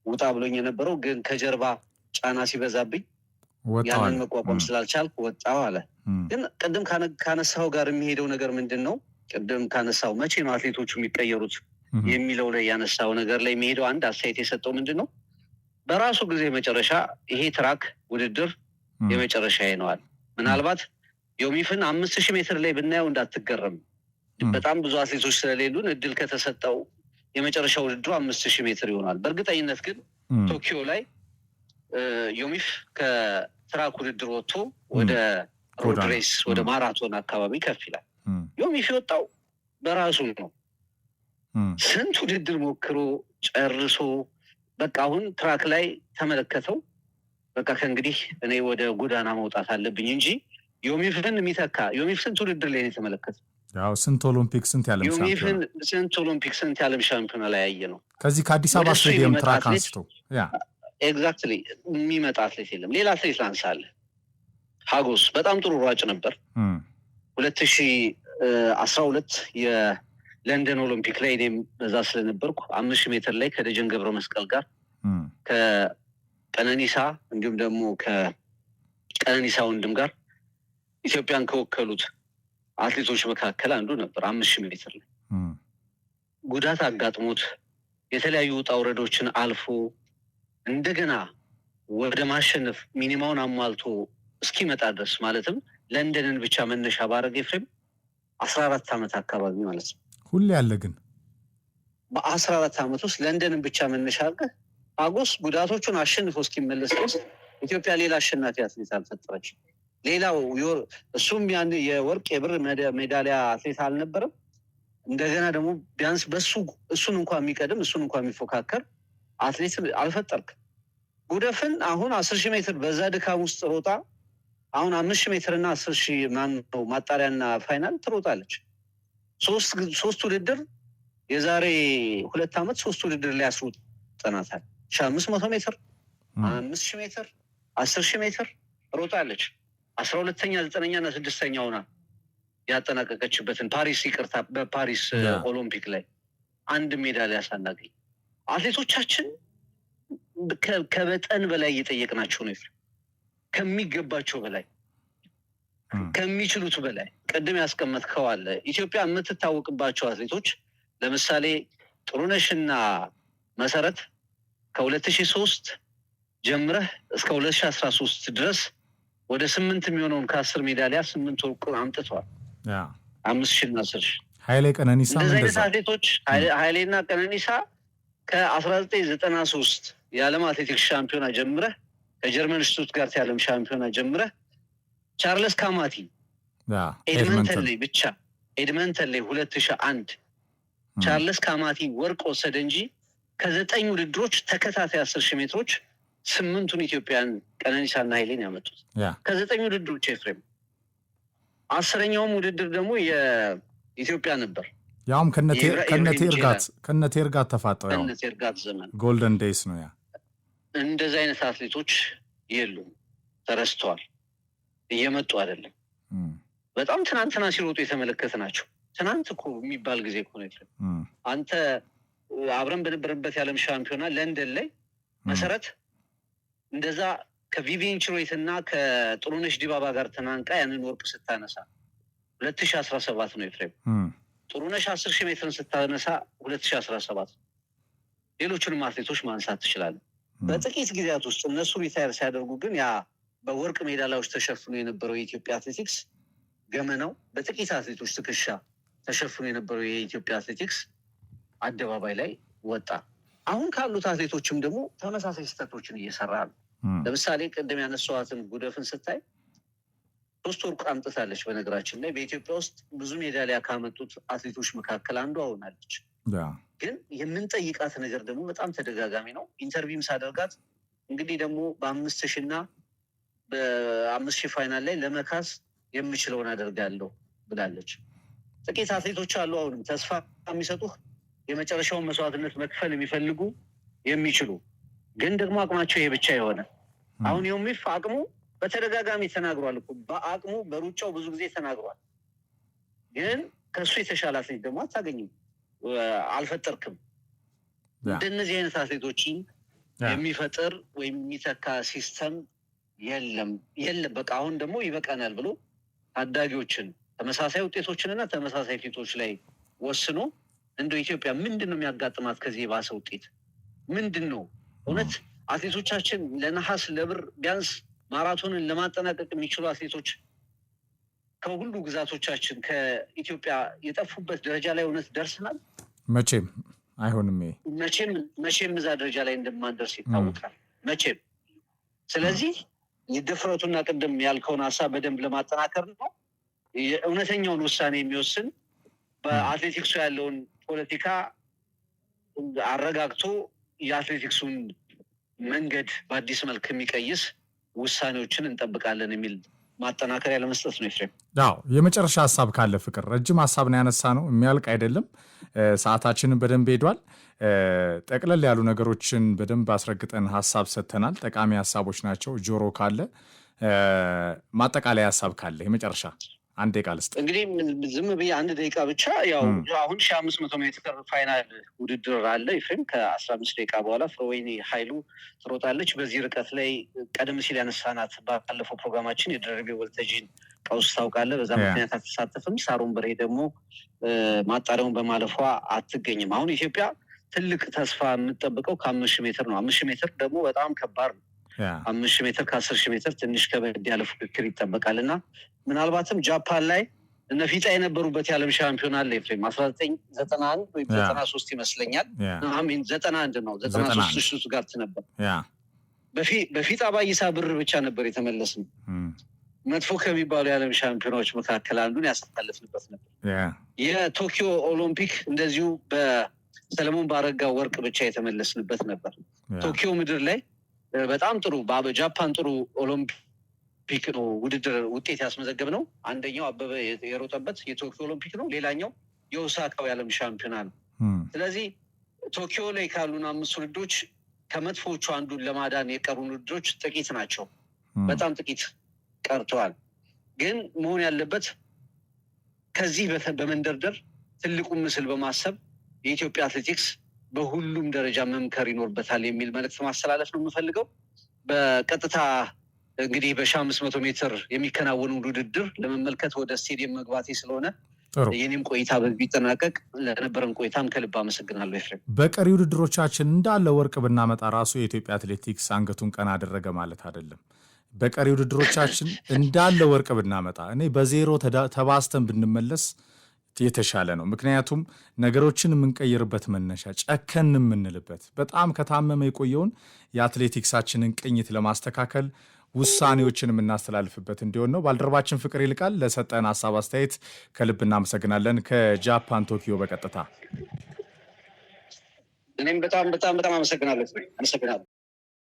ውጣ ብሎኝ የነበረው፣ ግን ከጀርባ ጫና ሲበዛብኝ ያንን መቋቋም ስላልቻልኩ ወጣው አለ። ግን ቅድም ካነሳው ጋር የሚሄደው ነገር ምንድን ነው? ቅድም ካነሳው መቼ ነው አትሌቶቹ የሚቀየሩት የሚለው ላይ ያነሳው ነገር ላይ የሚሄደው አንድ አስተያየት የሰጠው ምንድን ነው? በራሱ ጊዜ መጨረሻ ይሄ ትራክ ውድድር የመጨረሻ ይነዋል። ምናልባት ዮሚፍን 5000 ሜትር ላይ ብናየው እንዳትገረም፣ በጣም ብዙ አትሌቶች ስለሌሉን እድል ከተሰጠው የመጨረሻ ውድድሩ 5000 ሜትር ይሆናል። በእርግጠኝነት ግን ቶኪዮ ላይ ዮሚፍ ከትራክ ውድድር ወጥቶ ወደ ሮድ ሬስ ወደ ማራቶን አካባቢ ከፍ ይላል። ዮሚፍ የወጣው በራሱ ነው። ስንት ውድድር ሞክሮ ጨርሶ በቃ አሁን ትራክ ላይ ተመለከተው። በቃ ከእንግዲህ እኔ ወደ ጎዳና መውጣት አለብኝ እንጂ ዮሚፍን የሚተካ ዮሚፍ ስንት ውድድር ላይ ነው የተመለከተው? ያው ስንት ኦሎምፒክ ስንት ያለም ዮሚፍን ስንት ኦሎምፒክ ስንት ያለም ሻምፒዮና ላይ ያየ ነው። ከዚህ ከአዲስ አበባ ስቴዲየም ትራክ አንስቶ ኤግዛክትሊ የሚመጣ አትሌት የለም። ሌላ አትሌት ላንሳለ። ሀጎስ በጣም ጥሩ ሯጭ ነበር። 2012 የለንደን ኦሎምፒክ ላይ እኔም በዛ ስለነበርኩ 5000 ሜትር ላይ ከደጀን ገብረ መስቀል ጋር ከቀነኒሳ እንዲሁም ደግሞ ከቀነኒሳ ወንድም ጋር ኢትዮጵያን ከወከሉት አትሌቶች መካከል አንዱ ነበር። 5000 ሜትር ላይ ጉዳት አጋጥሞት የተለያዩ ውጣ ውረዶችን አልፎ እንደገና ወደ ማሸነፍ ሚኒማውን አሟልቶ እስኪመጣ ድረስ ማለትም ለንደንን ብቻ መነሻ ባረግ ኤፍሬም 14 ዓመት አካባቢ ማለት ነው። ሁሌ ያለ ግን በ14 ዓመት ውስጥ ለንደንን ብቻ መነሻ አድርገህ ሀጎስ ጉዳቶቹን አሸንፎ እስኪመለስ ድረስ ኢትዮጵያ ሌላ አሸናፊ አትሌት አልፈጠረች። ሌላው እሱም ያን የወርቅ የብር ሜዳሊያ አትሌት አልነበረም። እንደገና ደግሞ ቢያንስ እሱን እንኳን የሚቀድም እሱን እንኳን የሚፎካከር አትሌት አልፈጠርክ። ጉደፍን አሁን 10000 ሜትር በዛ ድካም ውስጥ ሮጣ አሁን 5000 ሜትር እና 10000 ማነው ማጣሪያና ፋይናል ትሮጣለች። ሶስት ውድድር የዛሬ 2 ዓመት 3 ውድድር ላይ ያስሮጠናታል። 500 ሜትር፣ 5000 ሜትር፣ 10000 ሜትር ሮጣለች። 12ኛ 9ኛ እና 6ኛ ሆና ያጠናቀቀችበትን ፓሪስ ይቅርታ በፓሪስ ኦሎምፒክ ላይ አንድ ሜዳሊያ ሳናገኝ አትሌቶቻችን ከመጠን በላይ እየጠየቅናቸው ነው። ከሚገባቸው በላይ ከሚችሉት በላይ ቅድም ያስቀመጥከው አለ። ኢትዮጵያ የምትታወቅባቸው አትሌቶች ለምሳሌ ጥሩነሽና መሰረት ከ2003 ጀምረህ እስከ 2013 ድረስ ወደ 8 የሚሆነውን ከ10 ሜዳሊያ 8 ወርቅ አምጥተዋል። 5000 እና 10000 ኃይሌ ቀነኒሳ እንደዚህ አይነት አትሌቶች ኃይሌና ቀነኒሳ ከ1993 የዓለም አትሌቲክስ ሻምፒዮና ጀምረህ ከጀርመን ስቱትጋርት የዓለም ሻምፒዮና ጀምረህ ቻርለስ ካማቲ ኤድመንተን ላይ ብቻ ኤድመንተን ላይ 2001 ቻርለስ ካማቲ ወርቅ ወሰደ እንጂ ከ9 ውድድሮች ተከታታይ 10000 ሜትሮች 8ቱን ኢትዮጵያን ቀነኒሳና ኃይሌን ያመጡት ከ9 ውድድሮች ኤፍሬም 10ኛውም ውድድር ደግሞ የኢትዮጵያ ነበር። ያውም ከነቴርጋት ተፋጠው ያው ከነቴርጋት ዘመን ጎልደን ዴይስ ነው። ያ እንደዚህ አይነት አትሌቶች የሉም፣ ተረስተዋል፣ እየመጡ አይደለም። በጣም ትናንትና ሲሮጡ የተመለከትናቸው ትናንት እኮ የሚባል ጊዜ እኮ ነው። አንተ አብረን በነበረበት የዓለም ሻምፒዮና ለንደን ላይ መሰረት እንደዛ ከቪቪን ችሮይት እና ከጥሩነሽ ዲባባ ጋር ተናንቃ ያንን ወርቅ ስታነሳ 2017 ነው ኤፍሬም። ጥሩነሽ 10000 ሜትርን ስታነሳ 2017 ሌሎቹንም አትሌቶች ማንሳት ትችላለን። በጥቂት ጊዜያት ውስጥ እነሱ ሪታየር ሲያደርጉ ግን ያ በወርቅ ሜዳሊያዎች ተሸፍኖ የነበረው የኢትዮጵያ አትሌቲክስ ገመናው በጥቂት አትሌቶች ትከሻ ተሸፍኖ የነበረው የኢትዮጵያ አትሌቲክስ አደባባይ ላይ ወጣ። አሁን ካሉት አትሌቶችም ደግሞ ተመሳሳይ ስህተቶችን እየሰራ ነው። ለምሳሌ ቅድም ያነሳኋትን ጉደፍን ስታይ 3 ወርቅ አምጥታለች። በነገራችን ላይ በኢትዮጵያ ውስጥ ብዙ ሜዳሊያ ካመጡት አትሌቶች መካከል አንዷ ሆናለች። ግን የምንጠይቃት ነገር ደግሞ በጣም ተደጋጋሚ ነው። ኢንተርቪውም ሳደርጋት እንግዲህ ደግሞ በ5000 እና በ5000 ፋይናል ላይ ለመካስ የምችለውን አደርጋለሁ ብላለች። ጥቂት አትሌቶች አሉ አሁንም ተስፋ የሚሰጡህ የመጨረሻውን መስዋዕትነት መክፈል የሚፈልጉ የሚችሉ፣ ግን ደግሞ አቅማቸው ይሄ ብቻ የሆነ አሁን ዮሚፍ አቅሙ በተደጋጋሚ ተናግሯል እኮ በአቅሙ በሩጫው ብዙ ጊዜ ተናግሯል። ግን ከሱ የተሻለ አትሌት ደግሞ አታገኝም፣ አልፈጠርክም። እንደነዚህ አይነት አትሌቶችን የሚፈጥር ወይም የሚተካ ሲስተም የለም። በቃ አሁን ደግሞ ይበቃናል ብሎ ታዳጊዎችን ተመሳሳይ ውጤቶችንና ተመሳሳይ ፊቶች ላይ ወስኖ እንደው ኢትዮጵያ ምንድን ነው የሚያጋጥማት ከዚህ የባሰ ውጤት ምንድን ነው? እውነት አትሌቶቻችን ለነሐስ ለብር ቢያንስ ማራቶንን ለማጠናቀቅ የሚችሉ አትሌቶች ከሁሉ ግዛቶቻችን ከኢትዮጵያ የጠፉበት ደረጃ ላይ እውነት ደርሰናል? መቼም አይሆንም። መቼም እዛ ደረጃ ላይ እንደማንደርስ ይታወቃል። መቼም። ስለዚህ የድፍረቱና ቅድም ያልከውን ሀሳብ በደንብ ለማጠናከር ነው እውነተኛውን ውሳኔ የሚወስን በአትሌቲክሱ ያለውን ፖለቲካ አረጋግቶ የአትሌቲክሱን መንገድ በአዲስ መልክ የሚቀይስ ውሳኔዎችን እንጠብቃለን የሚል ማጠናከሪያ ለመስጠት ነው። ኤፍሬም፣ የመጨረሻ ሀሳብ ካለ ፍቅር፣ ረጅም ሀሳብ ነው ያነሳ ነው፣ የሚያልቅ አይደለም። ሰዓታችንን በደንብ ሄዷል። ጠቅለል ያሉ ነገሮችን በደንብ አስረግጠን ሀሳብ ሰጥተናል። ጠቃሚ ሀሳቦች ናቸው። ጆሮ ካለ ማጠቃለያ ሀሳብ ካለ የመጨረሻ 1 ደቂቃ ልስጥ። እንግዲህ ዝም ብዬ 1 ደቂቃ ብቻ ያው አሁን 1500 ሜትር ፋይናል ውድድር አለ። ይፍም ከ15 ደቂቃ በኋላ ፍሮዌኒ ኃይሉ ትሮጣለች። በዚህ ርቀት ላይ ቀደም ሲል ያነሳናት ባለፈው ፕሮግራማችን የደረቤ ወልተጂን ቀውስ ታውቃለህ። በዛ ምክንያት አትሳተፍም። ሳሮን በሬ ደግሞ ማጣሪያውን በማለፏ አትገኝም። አሁን ኢትዮጵያ ትልቅ ተስፋ የምትጠብቀው ከ5000 ሜትር ነው። 5000 ሜትር ደግሞ በጣም ከባድ ነው። 5000 ሜትር ከ10000 ሜትር ትንሽ ከበድ ያለ ፉክክር ይጠበቃል እና ምናልባትም ጃፓን ላይ እነፊጣ የነበሩበት የዓለም ሻምፒዮን አለ። ኤፍሬም 1991 ወይም 93 ይመስለኛል። 91 ነው። 93 ሹትጋርት ነበር። በፊጣ ባይሳ ብር ብቻ ነበር የተመለስነው። መጥፎ ከሚባሉ የዓለም ሻምፒዮናዎች መካከል አንዱን ያሳለፍንበት ነበር። የቶኪዮ ኦሎምፒክ እንደዚሁ በሰለሞን ባረጋ ወርቅ ብቻ የተመለስንበት ነበር። ቶኪዮ ምድር ላይ በጣም ጥሩ በጃፓን ጥሩ ኦሎምፒክ ነው ውድድር ውጤት ያስመዘገብ ነው። አንደኛው አበበ የሮጠበት የቶኪዮ ኦሎምፒክ ነው። ሌላኛው የኦሳካው የዓለም ሻምፒዮና ነው። ስለዚህ ቶኪዮ ላይ ካሉን 5 ውድድሮች ከመጥፎቹ አንዱን ለማዳን የቀሩን ውድድሮች ጥቂት ናቸው። በጣም ጥቂት ቀርተዋል። ግን መሆን ያለበት ከዚህ በመንደርደር ትልቁን ምስል በማሰብ የኢትዮጵያ አትሌቲክስ በሁሉም ደረጃ መምከር ይኖርበታል የሚል መልዕክት ማስተላለፍ ነው የምፈልገው። በቀጥታ እንግዲህ በ1500 ሜትር የሚከናወኑ ውድድር ለመመልከት ወደ ስቴዲየም መግባቴ ስለሆነ የኔም ቆይታ ቢጠናቀቅ ለነበረን ቆይታም ከልብ አመሰግናለሁ። ኤፍሬም፣ በቀሪ ውድድሮቻችን እንዳለ ወርቅ ብናመጣ ራሱ የኢትዮጵያ አትሌቲክስ አንገቱን ቀና አደረገ ማለት አይደለም። በቀሪ ውድድሮቻችን እንዳለ ወርቅ ብናመጣ እኔ በዜሮ ተባስተን ብንመለስ የተሻለ ነው። ምክንያቱም ነገሮችን የምንቀይርበት መነሻ ጨከን የምንልበት በጣም ከታመመ የቆየውን የአትሌቲክሳችንን ቅኝት ለማስተካከል ውሳኔዎችን የምናስተላልፍበት እንዲሆን ነው። ባልደረባችን ፍቅር ይልቃል ለሰጠን ሀሳብ አስተያየት ከልብ እናመሰግናለን። ከጃፓን ቶኪዮ በቀጥታ እኔም በጣም አመሰግናለሁ።